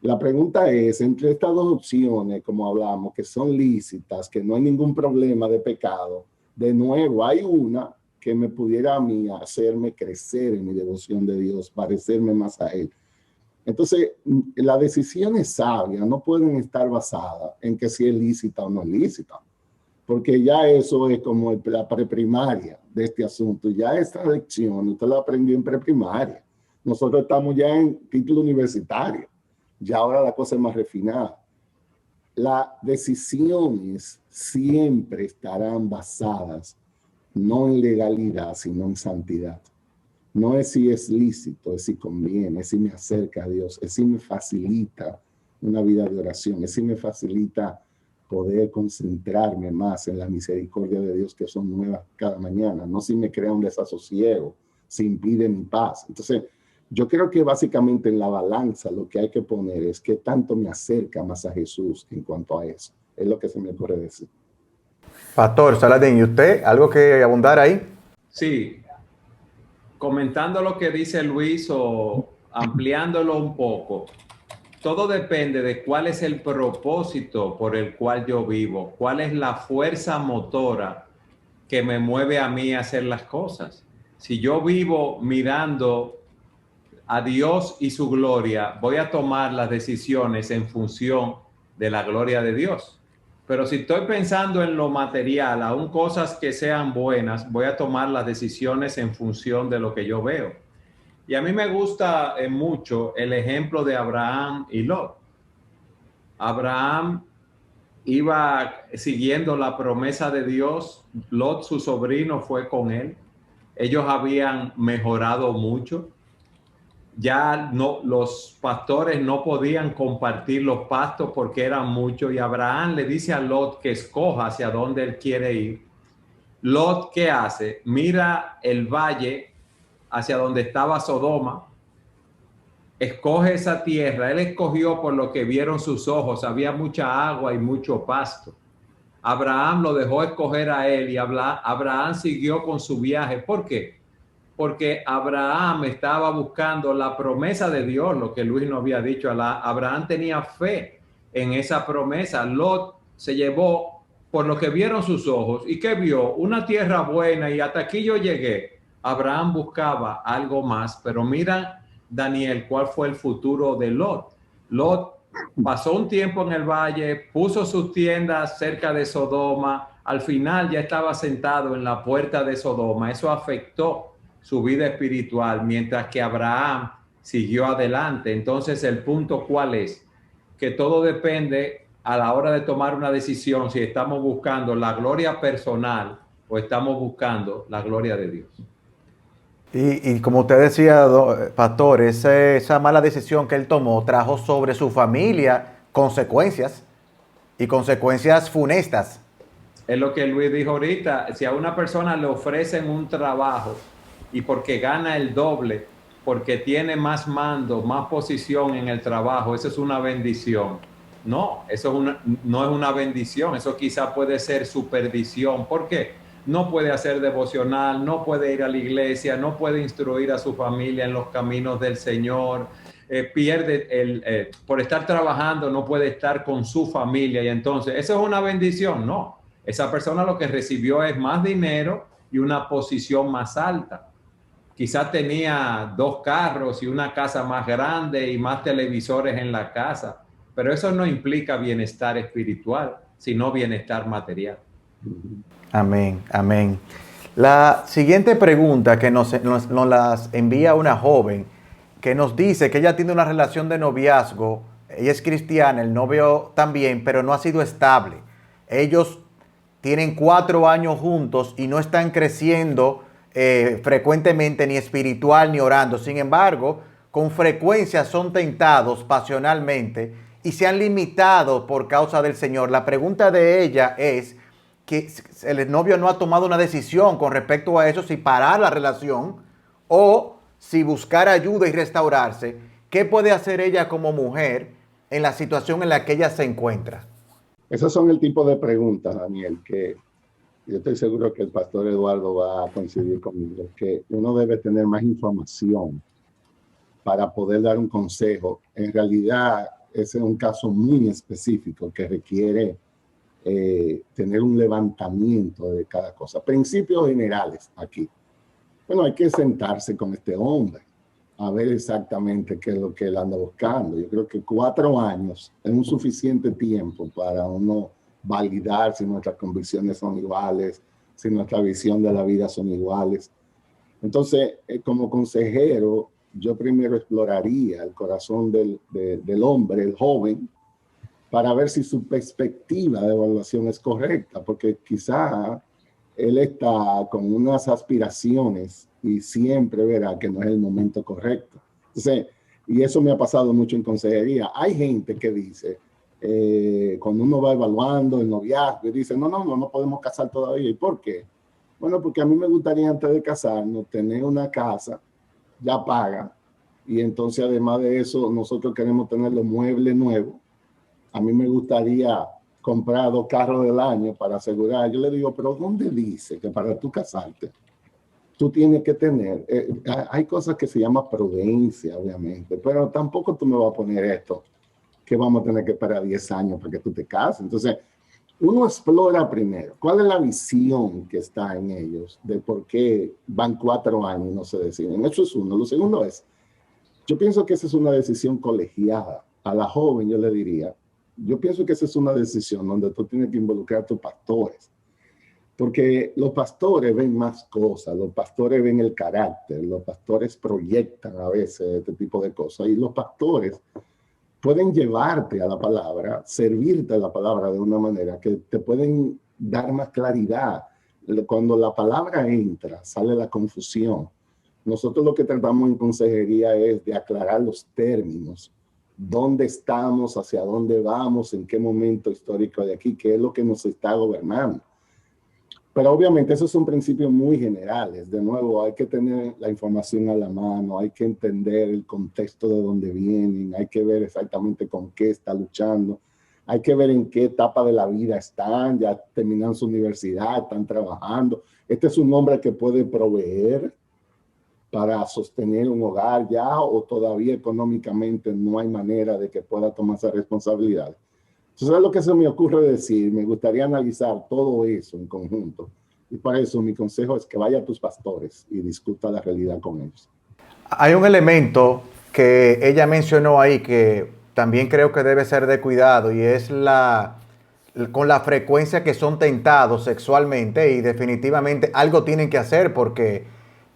La pregunta es, entre estas dos opciones, como hablamos, que son lícitas, que no hay ningún problema de pecado, de nuevo, hay una que me pudiera a mí hacerme crecer en mi devoción de Dios, parecerme más a Él. Entonces, las decisiones sabias no pueden estar basadas en que si es lícita o no es lícita, porque ya eso es como la preprimaria de este asunto. Ya esta lección usted la aprendió en preprimaria. Nosotros estamos ya en título universitario. Ya ahora la cosa es más refinada. Las decisiones siempre estarán basadas no en legalidad, sino en santidad. No es si es lícito, es si conviene, es si me acerca a Dios, es si me facilita una vida de oración, es si me facilita poder concentrarme más en la misericordia de Dios que son nuevas cada mañana, no si me crea un desasosiego, si impide mi paz. Entonces, yo creo que básicamente en la balanza lo que hay que poner es qué tanto me acerca más a Jesús en cuanto a eso. Es lo que se me ocurre decir. Pastor Saladín, ¿y usted? ¿Algo que abundar ahí? Sí, comentando lo que dice Luis o ampliándolo un poco, todo depende de cuál es el propósito por el cual yo vivo, cuál es la fuerza motora que me mueve a mí a hacer las cosas. Si yo vivo mirando a Dios y su gloria, voy a tomar las decisiones en función de la gloria de Dios. Pero si estoy pensando en lo material, aún cosas que sean buenas, voy a tomar las decisiones en función de lo que yo veo. Y a mí me gusta mucho el ejemplo de Abraham y Lot. Abraham iba siguiendo la promesa de Dios. Lot, su sobrino, fue con él. Ellos habían mejorado mucho. Ya no, los pastores no podían compartir los pastos porque eran muchos. Y Abraham le dice a Lot que escoja hacia dónde él quiere ir. Lot, ¿qué hace? Mira el valle hacia donde estaba Sodoma, escoge esa tierra. Él escogió por lo que vieron sus ojos, había mucha agua y mucho pasto. Abraham lo dejó escoger a él y Abraham siguió con su viaje. ¿Por qué? Porque Abraham estaba buscando la promesa de Dios, lo que Luis nos había dicho. Abraham tenía fe en esa promesa. Lot se llevó por lo que vieron sus ojos. ¿Y qué vio? Una tierra buena y hasta aquí yo llegué. Abraham buscaba algo más, pero mira, Daniel, ¿cuál fue el futuro de Lot? Lot pasó un tiempo en el valle, puso sus tiendas cerca de Sodoma, al final ya estaba sentado en la puerta de Sodoma. Eso afectó su vida espiritual, mientras que Abraham siguió adelante. Entonces, el punto, ¿cuál es? Que todo depende a la hora de tomar una decisión, si estamos buscando la gloria personal o estamos buscando la gloria de Dios. Y como usted decía, pastor, esa mala decisión que él tomó trajo sobre su familia consecuencias y consecuencias funestas. Es lo que Luis dijo ahorita. Si a una persona le ofrecen un trabajo y porque gana el doble, porque tiene más mando, más posición en el trabajo, eso es una bendición. No, no es una bendición, eso quizá puede ser su perdición. ¿Por qué? No puede hacer devocional, no puede ir a la iglesia, no puede instruir a su familia en los caminos del Señor, pierde por estar trabajando, no puede estar con su familia y entonces, ¿eso es una bendición? No, esa persona lo que recibió es más dinero y una posición más alta. Quizás tenía 2 carros y una casa más grande y más televisores en la casa, pero eso no implica bienestar espiritual, sino bienestar material. Amén, amén. La siguiente pregunta que nos las envía una joven que nos dice que ella tiene una relación de noviazgo, ella es cristiana, el novio también, pero no ha sido estable. Ellos tienen 4 años juntos y no están creciendo frecuentemente ni espiritual ni orando. Sin embargo, con frecuencia son tentados pasionalmente y se han limitado por causa del Señor. La pregunta de ella es que el novio no ha tomado una decisión con respecto a eso, si parar la relación o si buscar ayuda y restaurarse. ¿Qué puede hacer ella como mujer en la situación en la que ella se encuentra? Esos son el tipo de preguntas, Daniel, que yo estoy seguro que el pastor Eduardo va a coincidir conmigo, que uno debe tener más información para poder dar un consejo. En realidad, ese es un caso muy específico que requiere tener un levantamiento de cada cosa. Principios generales aquí. Bueno, hay que sentarse con este hombre a ver exactamente qué es lo que él anda buscando. Yo creo que 4 años es un suficiente tiempo para uno validar si nuestras convicciones son iguales, si nuestra visión de la vida son iguales. Entonces, como consejero, yo primero exploraría el corazón del hombre, el joven, para ver si su perspectiva de evaluación es correcta, porque quizá él está con unas aspiraciones y siempre verá que no es el momento correcto. Entonces, y eso me ha pasado mucho en consejería. Hay gente que dice, cuando uno va evaluando el noviazgo, y dice, no podemos casar todavía. ¿Y por qué? Bueno, porque a mí me gustaría antes de casarnos tener una casa ya paga, y entonces además de eso nosotros queremos tener los muebles nuevos. A mí me gustaría comprar 2 carros del año para asegurar. Yo le digo, pero ¿dónde dice que para tú casarte tú tienes que tener? Hay cosas que se llama prudencia, obviamente, pero tampoco tú me vas a poner esto, que vamos a tener que esperar 10 años para que tú te cases. Entonces, uno explora primero cuál es la visión que está en ellos, de por qué van 4 años y no se deciden. Eso es uno. Lo segundo es, yo pienso que esa es una decisión colegiada. A la joven yo le diría, yo pienso que esa es una decisión donde tú tienes que involucrar a tus pastores, porque los pastores ven más cosas, los pastores ven el carácter, los pastores proyectan a veces este tipo de cosas, y los pastores pueden llevarte a la palabra, servirte a la palabra de una manera que te pueden dar más claridad. Cuando la palabra entra, sale la confusión. Nosotros lo que tratamos en consejería es de aclarar los términos, dónde estamos, hacia dónde vamos, en qué momento histórico de aquí, qué es lo que nos está gobernando. Pero obviamente esos son principios muy generales. De nuevo, hay que tener la información a la mano, hay que entender el contexto de dónde vienen, hay que ver exactamente con qué está luchando, hay que ver en qué etapa de la vida están, ya terminan su universidad, están trabajando. Este es un hombre que puede proveer para sostener un hogar ya, o todavía económicamente no hay manera de que pueda tomar esa responsabilidad. Entonces, es lo que se me ocurre decir. Me gustaría analizar todo eso en conjunto. Y para eso mi consejo es que vaya a tus pastores y discuta la realidad con ellos. Hay un elemento que ella mencionó ahí que también creo que debe ser de cuidado, y es con la frecuencia que son tentados sexualmente, y definitivamente algo tienen que hacer, porque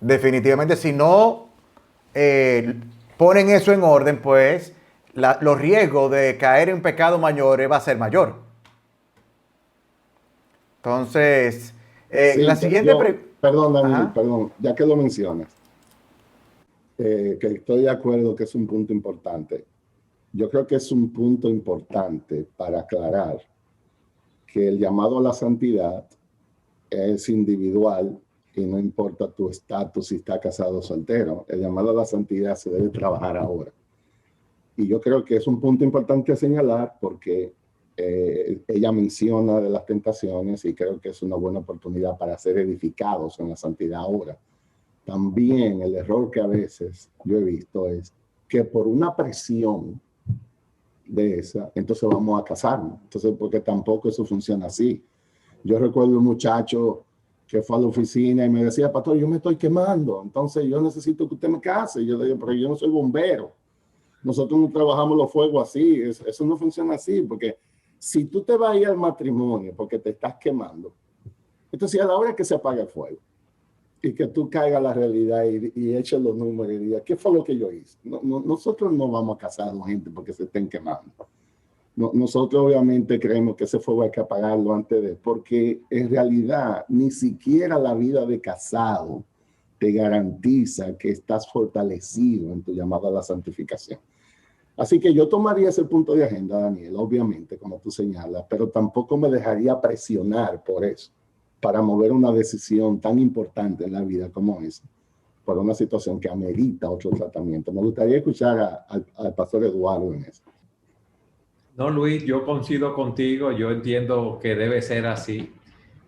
definitivamente si no ponen eso en orden, pues los riesgos de caer en pecados mayores va a ser mayor. Entonces, Sí, la siguiente perdón, Daniel, perdón, ya que lo mencionas, que estoy de acuerdo que es un punto importante. Yo creo que es un punto importante para aclarar que el llamado a la santidad es individual y no importa tu estatus, si está casado o soltero. El llamado a la santidad se debe trabajar ahora. Y yo creo que es un punto importante a señalar, porque ella menciona de las tentaciones, y creo que es una buena oportunidad para ser edificados en la santidad ahora. También el error que a veces yo he visto es que por una presión de esa, entonces vamos a casarnos. Entonces, porque tampoco eso funciona así. Yo recuerdo un muchacho que fue a la oficina y me decía, pastor, yo me estoy quemando, entonces yo necesito que usted me case. Y yo le digo, pero yo no soy bombero. Nosotros no trabajamos los fuegos así. Eso no funciona así, porque si tú te vas a ir al matrimonio porque te estás quemando, entonces a la hora que se apaga el fuego y que tú caigas a la realidad y eches los números y digas, ¿qué fue lo que yo hice? Nosotros no vamos a casar a la gente porque se estén quemando. Nosotros obviamente creemos que ese fuego hay que apagarlo antes de, porque en realidad ni siquiera la vida de casado te garantiza que estás fortalecido en tu llamada a la santificación. Así que yo tomaría ese punto de agenda, Daniel, obviamente, como tú señalas, pero tampoco me dejaría presionar por eso, para mover una decisión tan importante en la vida como esa, por una situación que amerita otro tratamiento. Me gustaría escuchar al pastor Eduardo en eso. No, Luis, yo coincido contigo, yo entiendo que debe ser así.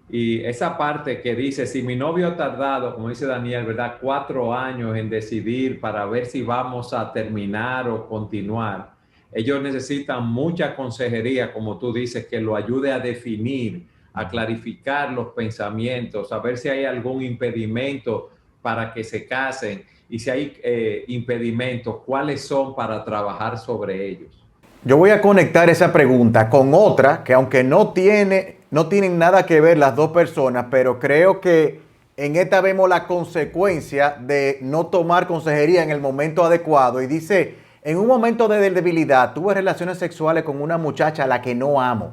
Y esa parte que dice, si mi novio ha tardado, como dice Daniel, ¿verdad? 4 años en decidir para ver si vamos a terminar o continuar. Ellos necesitan mucha consejería, como tú dices, que lo ayude a definir, a clarificar los pensamientos, a ver si hay algún impedimento para que se casen y si hay impedimentos, cuáles son para trabajar sobre ellos. Yo voy a conectar esa pregunta con otra que aunque no tienen nada que ver las dos personas, pero creo que en esta vemos la consecuencia de no tomar consejería en el momento adecuado. Y dice, en un momento de debilidad tuve relaciones sexuales con una muchacha a la que no amo.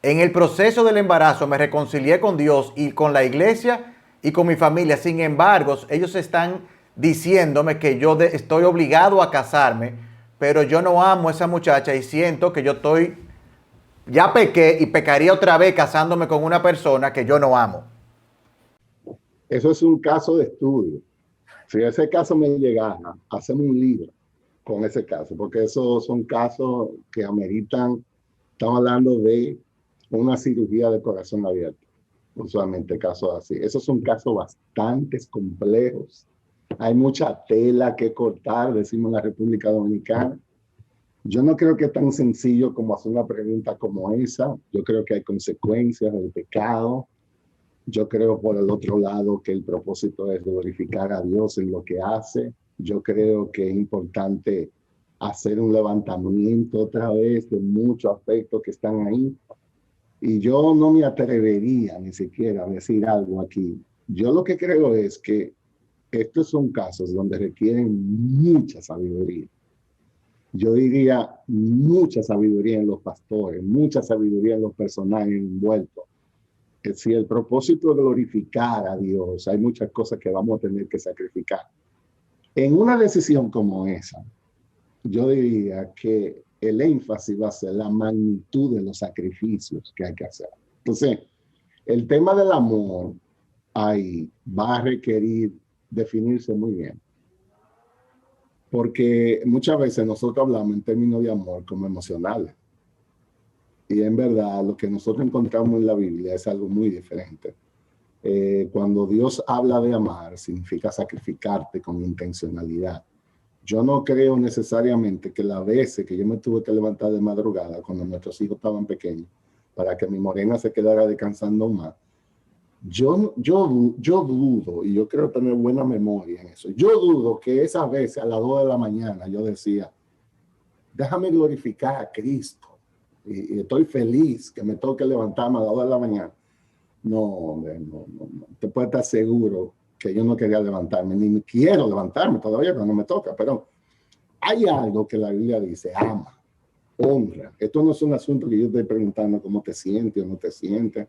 En el proceso del embarazo me reconcilié con Dios y con la iglesia y con mi familia. Sin embargo, ellos están diciéndome que yo estoy obligado a casarme, pero yo no amo a esa muchacha y siento que ya pequé y pecaría otra vez casándome con una persona que yo no amo. Eso es un caso de estudio. Si ese caso me llegara, hacemos un libro con ese caso, porque esos son casos que ameritan, estamos hablando de una cirugía de corazón abierto, usualmente casos así. Esos son casos bastante complejos. Hay mucha tela que cortar, decimos en la República Dominicana. Yo no creo que es tan sencillo como hacer una pregunta como esa. Yo creo que hay consecuencias del pecado. Yo creo, por el otro lado, que el propósito es glorificar a Dios en lo que hace. Yo creo que es importante hacer un levantamiento otra vez de muchos aspectos que están ahí. Y yo no me atrevería ni siquiera a decir algo aquí. Yo lo que creo es que estos son casos donde requieren mucha sabiduría. Yo diría mucha sabiduría en los pastores, mucha sabiduría en los personajes envueltos. Si el propósito es glorificar a Dios, hay muchas cosas que vamos a tener que sacrificar. En una decisión como esa, yo diría que el énfasis va a ser la magnitud de los sacrificios que hay que hacer. Entonces, el tema del amor ahí va a requerir definirse muy bien. Porque muchas veces nosotros hablamos en términos de amor como emocionales. Y en verdad lo que nosotros encontramos en la Biblia es algo muy diferente. Cuando Dios habla de amar, significa sacrificarte con intencionalidad. Yo no creo necesariamente que las veces que yo me tuve que levantar de madrugada cuando nuestros hijos estaban pequeños para que mi morena se quedara descansando más, yo dudo, y yo creo tener buena memoria en eso, yo dudo que esas veces a las 2 de la mañana yo decía, déjame glorificar a Cristo, y estoy feliz que me toque levantarme a las 2 de la mañana. No, hombre, no. Te puedes estar seguro que yo no quería levantarme, ni quiero levantarme todavía cuando me toca, pero hay algo que la Biblia dice, ama, honra. Esto no es un asunto que yo estoy preguntando cómo te sientes o no te sientes.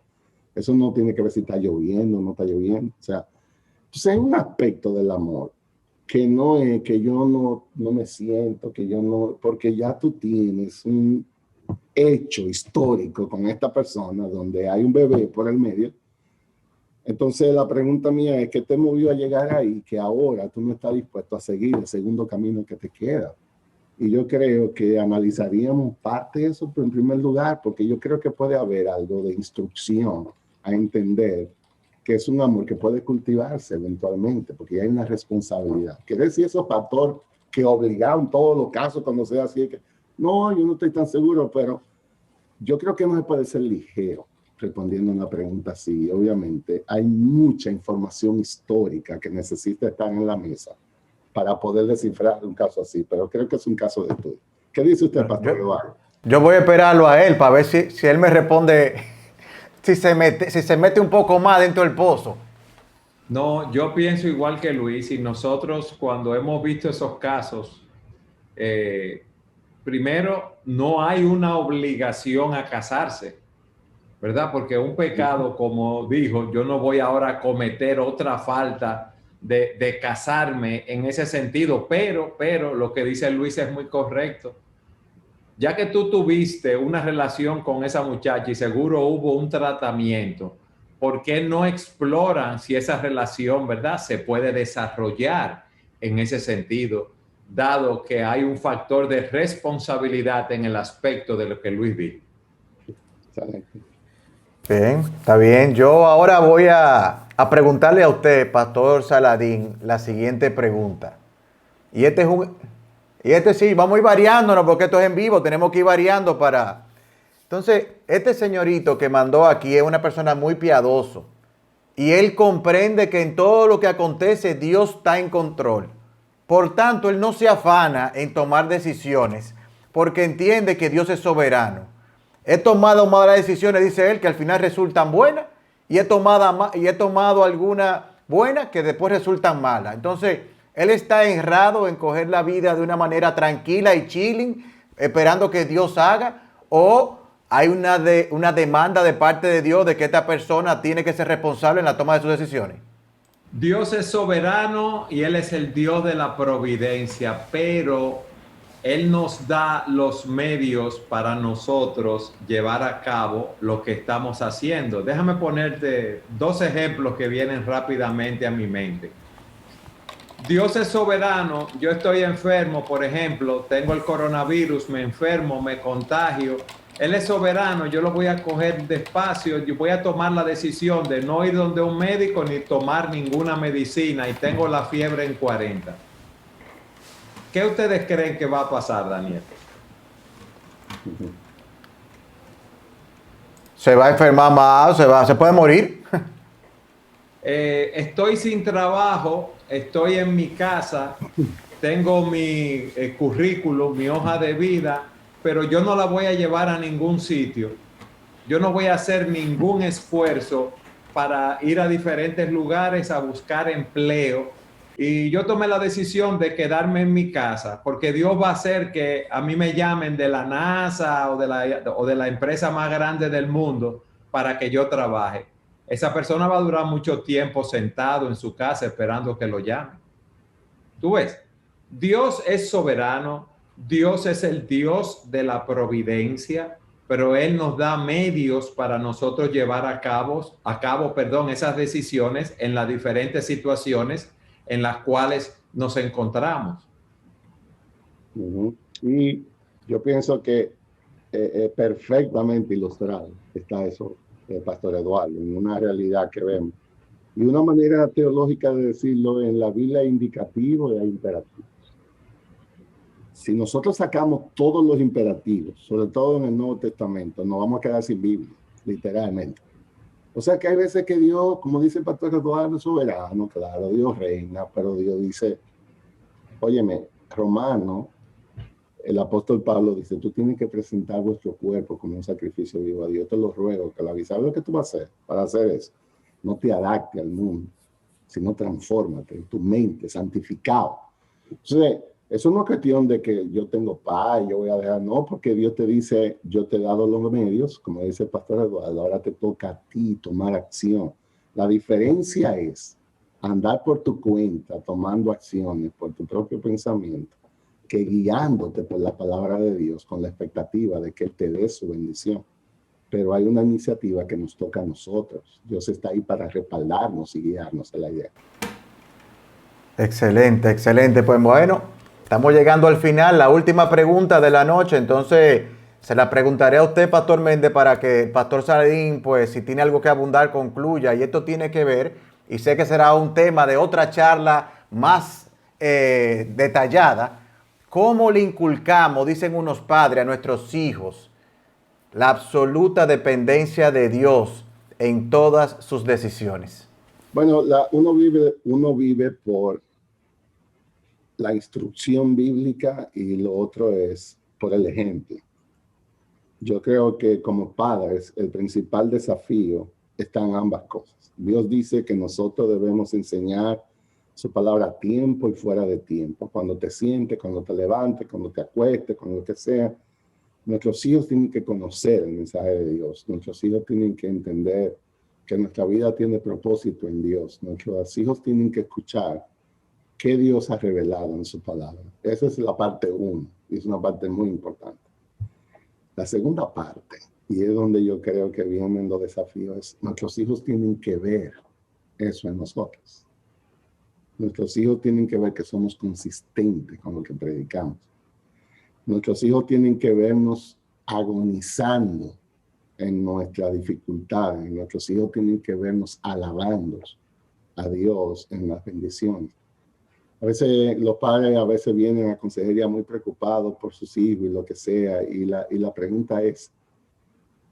Eso no tiene que ver si está lloviendo o no está lloviendo. O sea, entonces hay un aspecto del amor que no es que yo no me siento, que yo no, porque ya tú tienes un hecho histórico con esta persona donde hay un bebé por el medio. Entonces la pregunta mía es, ¿qué te movió a llegar ahí que ahora tú no estás dispuesto a seguir el segundo camino que te queda? Y yo creo que analizaríamos parte de eso en primer lugar, porque yo creo que puede haber algo de instrucción a entender que es un amor que puede cultivarse eventualmente, porque hay una responsabilidad. Quiere decir esos factores que obligaron en todos los casos cuando sea así, que no, yo no estoy tan seguro, pero yo creo que no se puede ser ligero respondiendo a una pregunta así. Obviamente hay mucha información histórica que necesita estar en la mesa para poder descifrar un caso así, pero creo que es un caso de estudio. ¿Qué dice usted, Pastor Eduardo? Yo voy a esperarlo a él para ver si él me responde, si se mete un poco más dentro del pozo. No, yo pienso igual que Luis, y nosotros cuando hemos visto esos casos, primero, no hay una obligación a casarse, ¿verdad? Porque un pecado, como dijo, yo no voy ahora a cometer otra falta de casarme en ese sentido, pero lo que dice Luis es muy correcto. Ya que tú tuviste una relación con esa muchacha y seguro hubo un tratamiento, ¿por qué no exploran si esa relación, verdad, se puede desarrollar en ese sentido, dado que hay un factor de responsabilidad en el aspecto de lo que Luis dijo? Excelente. Bien, está bien. Yo ahora voy a preguntarle a usted, Pastor Saladín, la siguiente pregunta. Y este sí, vamos a ir variándonos porque esto es en vivo, tenemos que ir variando para... Entonces, este señorito que mandó aquí es una persona muy piadoso y él comprende que en todo lo que acontece Dios está en control. Por tanto, él no se afana en tomar decisiones porque entiende que Dios es soberano. He tomado malas decisiones, dice él, que al final resultan buenas y he tomado algunas buenas que después resultan malas. Entonces, él está errado en coger la vida de una manera tranquila y chilling, esperando que Dios haga, o hay una demanda de parte de Dios de que esta persona tiene que ser responsable en la toma de sus decisiones. Dios es soberano y Él es el Dios de la providencia, pero Él nos da los medios para nosotros llevar a cabo lo que estamos haciendo. Déjame ponerte dos ejemplos que vienen rápidamente a mi mente. Dios es soberano, yo estoy enfermo, por ejemplo, tengo el coronavirus, me enfermo, me contagio. Él es soberano, yo lo voy a coger despacio, yo voy a tomar la decisión de no ir donde un médico ni tomar ninguna medicina y tengo la fiebre en 40. ¿Qué ustedes creen que va a pasar, Daniel? Se va a enfermar más, se puede morir. Estoy sin trabajo, estoy en mi casa, tengo mi currículum, mi hoja de vida, pero yo no la voy a llevar a ningún sitio. Yo no voy a hacer ningún esfuerzo para ir a diferentes lugares a buscar empleo. Y yo tomé la decisión de quedarme en mi casa, porque Dios va a hacer que a mí me llamen de la NASA o de la empresa más grande del mundo para que yo trabaje. Esa persona va a durar mucho tiempo sentado en su casa esperando que lo llamen. Tú ves, Dios es soberano, Dios es el Dios de la providencia, pero Él nos da medios para nosotros llevar a cabo, esas decisiones en las diferentes situaciones en las cuales nos encontramos. Y yo pienso que perfectamente ilustrado está eso, Pastor Eduardo, en una realidad que vemos. Y una manera teológica de decirlo, en la Biblia es indicativo y hay imperativos. Si nosotros sacamos todos los imperativos, sobre todo en el Nuevo Testamento, nos vamos a quedar sin Biblia, literalmente. O sea que hay veces que Dios, como dice el Pastor Eduardo, es soberano, claro, Dios reina, pero Dios dice, óyeme, Romano, el apóstol Pablo dice, tú tienes que presentar vuestro cuerpo como un sacrificio vivo a Dios. Te lo ruego, que la avisa. ¿Sabes lo que tú vas a hacer para hacer eso? No te adapte al mundo, sino transfórmate en tu mente, santificado. Entonces, eso no es cuestión de que yo tengo paz y yo voy a dejar, no, porque Dios te dice, yo te he dado los medios, como dice el pastor Eduardo, ahora te toca a ti tomar acción. La diferencia es andar por tu cuenta, tomando acciones por tu propio pensamiento, que guiándote por la palabra de Dios con la expectativa de que Él te dé su bendición. Pero hay una iniciativa que nos toca a nosotros. Dios está ahí para respaldarnos y guiarnos en la idea. Excelente, excelente. Pues bueno, estamos llegando al final, la última pregunta de la noche. Entonces, se la preguntaré a usted, Pastor Méndez, para que el Pastor Saladín, pues si tiene algo que abundar, concluya. Y esto tiene que ver, y sé que será un tema de otra charla más detallada, cómo le inculcamos, dicen unos padres, a nuestros hijos, la absoluta dependencia de Dios en todas sus decisiones. Bueno, uno vive por la instrucción bíblica y lo otro es por el ejemplo. Yo creo que como padres el principal desafío está en ambas cosas. Dios dice que nosotros debemos enseñar su palabra a tiempo y fuera de tiempo. Cuando te sientes, cuando te levantes, cuando te acuestes, cuando lo que sea. Nuestros hijos tienen que conocer el mensaje de Dios. Nuestros hijos tienen que entender que nuestra vida tiene propósito en Dios. Nuestros hijos tienen que escuchar qué Dios ha revelado en su palabra. Esa es la parte 1 y es una parte muy importante. La segunda parte, y es donde yo creo que vienen los desafíos, es nuestros hijos tienen que ver eso en nosotros. Nuestros hijos tienen que ver que somos consistentes con lo que predicamos. Nuestros hijos tienen que vernos agonizando en nuestra dificultad, y nuestros hijos tienen que vernos alabando a Dios en las bendiciones. A veces los padres a veces vienen a consejería muy preocupados por sus hijos y lo que sea, y la pregunta es,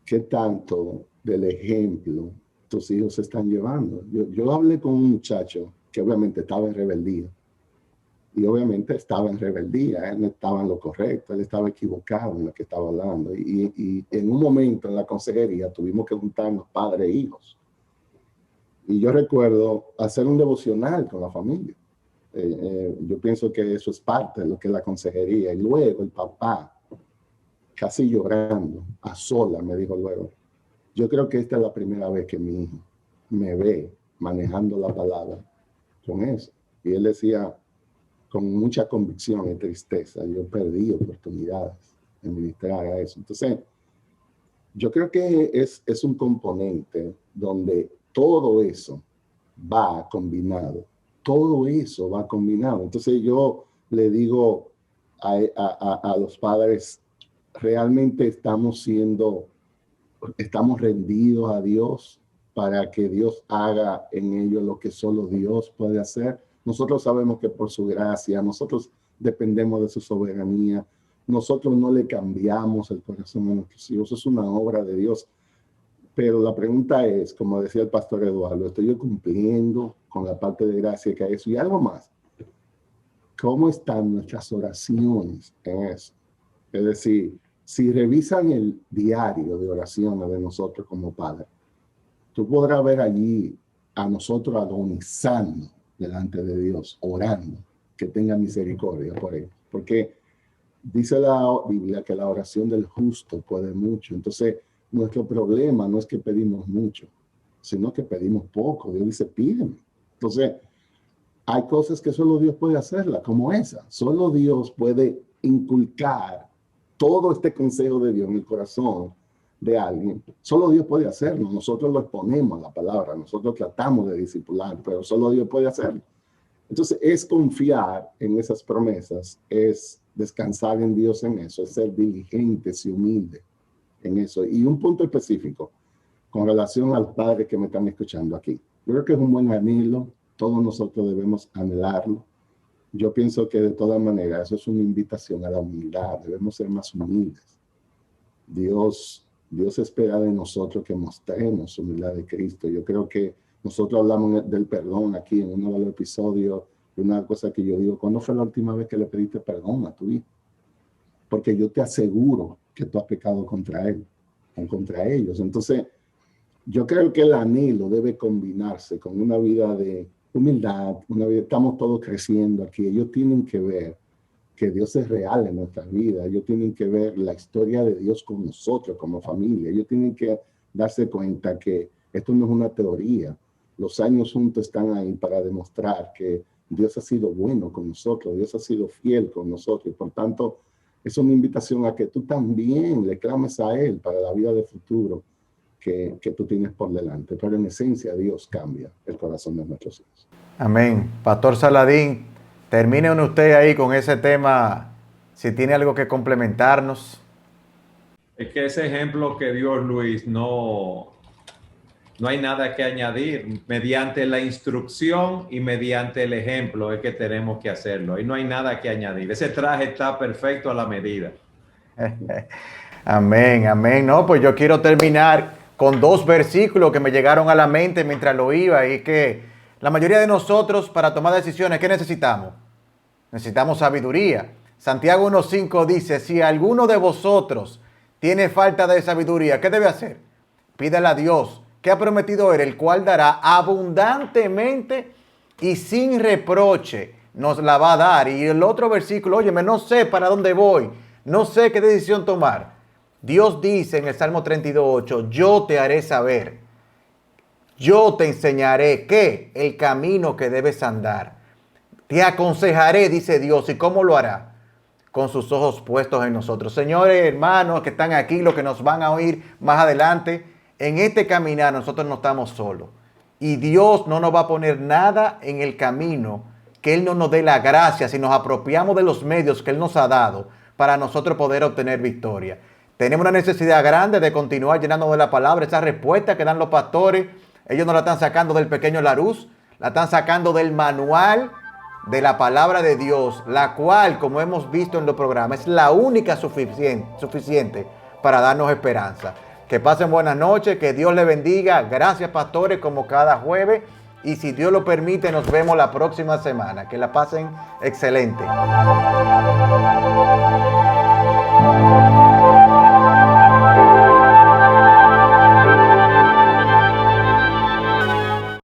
¿qué tanto del ejemplo tus hijos se están llevando? Yo hablé con un muchacho que obviamente estaba en rebeldía, y obviamente estaba en rebeldía, él no estaba en lo correcto, él estaba equivocado en lo que estaba hablando, y en un momento en la consejería tuvimos que juntarnos padres e hijos, y yo recuerdo hacer un devocional con la familia. Yo pienso que eso es parte de lo que es la consejería. Y luego el papá, casi llorando, a sola, me dijo luego, yo creo que esta es la primera vez que mi hijo me ve manejando la palabra con eso. Y él decía, con mucha convicción y tristeza, yo perdí oportunidades de ministrar a eso. Entonces, yo creo que es un componente donde todo eso va combinado. Todo eso va combinado. Entonces yo le digo a los padres, realmente estamos rendidos a Dios para que Dios haga en ellos lo que solo Dios puede hacer. Nosotros sabemos que por su gracia, nosotros dependemos de su soberanía, nosotros no le cambiamos el corazón a nuestros hijos, es una obra de Dios. Pero la pregunta es, como decía el pastor Eduardo, ¿estoy yo cumpliendo con la parte de gracia que hay eso? Y algo más, ¿cómo están nuestras oraciones en eso? Es decir, si revisan el diario de oraciones de nosotros como padres, tú podrás ver allí a nosotros agonizando delante de Dios, orando, que tenga misericordia por él. Porque dice la Biblia que la oración del justo puede mucho. Entonces, nuestro problema no es que pedimos mucho, sino que pedimos poco. Dios dice, pídeme. Entonces, hay cosas que solo Dios puede hacerlas, como esa. Solo Dios puede inculcar todo este consejo de Dios en el corazón de alguien. Solo Dios puede hacerlo. Nosotros lo exponemos a la palabra, nosotros tratamos de discipular, pero solo Dios puede hacerlo. Entonces, es confiar en esas promesas, es descansar en Dios en eso, es ser diligentes y humildes en eso. Y un punto específico con relación a los padres que me están escuchando aquí. Yo creo que es un buen anhelo, todos nosotros debemos anhelarlo. Yo pienso que de todas maneras eso es una invitación a la humildad, debemos ser más humildes. Dios espera de nosotros que mostremos humildad de Cristo. Yo creo que nosotros hablamos del perdón aquí en uno de los episodios, de una cosa que yo digo, ¿cuándo fue la última vez que le pediste perdón a tu hijo? Porque yo te aseguro que tú has pecado contra él o contra ellos. Entonces, yo creo que el anhelo debe combinarse con una vida de humildad, estamos todos creciendo aquí. Ellos tienen que ver que Dios es real en nuestras vidas. Ellos tienen que ver la historia de Dios con nosotros como familia. Ellos tienen que darse cuenta que esto no es una teoría. Los años juntos están ahí para demostrar que Dios ha sido bueno con nosotros, Dios ha sido fiel con nosotros, y por tanto es una invitación a que tú también le clames a Él para la vida de futuro que tú tienes por delante. Pero en esencia Dios cambia el corazón de nuestros hijos. Amén. Pastor Saladín, termine usted ahí con ese tema, si tiene algo que complementarnos. Es que ese ejemplo que dio Luis, no hay nada que añadir. Mediante la instrucción y mediante el ejemplo es que tenemos que hacerlo. Y no hay nada que añadir. Ese traje está perfecto a la medida. Amén, amén. No, pues yo quiero terminar con 2 versículos que me llegaron a la mente mientras lo iba, y que la mayoría de nosotros para tomar decisiones, ¿qué necesitamos? Necesitamos sabiduría. Santiago 1:5 dice, si alguno de vosotros tiene falta de sabiduría, ¿qué debe hacer? Pídale a Dios, que ha prometido Él, el cual dará abundantemente y sin reproche, nos la va a dar. Y el otro versículo, óyeme, no sé para dónde voy, no sé qué decisión tomar. Dios dice en el Salmo 32:8, yo te haré saber, yo te enseñaré ¿qué? El camino que debes andar. Te aconsejaré, dice Dios. ¿Y cómo lo hará? Con sus ojos puestos en nosotros. Señores, hermanos que están aquí, los que nos van a oír más adelante, en este caminar nosotros no estamos solos. Y Dios no nos va a poner nada en el camino que Él no nos dé la gracia si nos apropiamos de los medios que Él nos ha dado para nosotros poder obtener victoria. Tenemos una necesidad grande de continuar llenando de la palabra. Esa respuesta que dan los pastores, ellos no la están sacando del pequeño Larús, la están sacando del manual de la palabra de Dios, la cual, como hemos visto en los programas, es la única suficiente para darnos esperanza. Que pasen buenas noches, que Dios les bendiga. Gracias, pastores, como cada jueves. Y si Dios lo permite, nos vemos la próxima semana. Que la pasen excelente.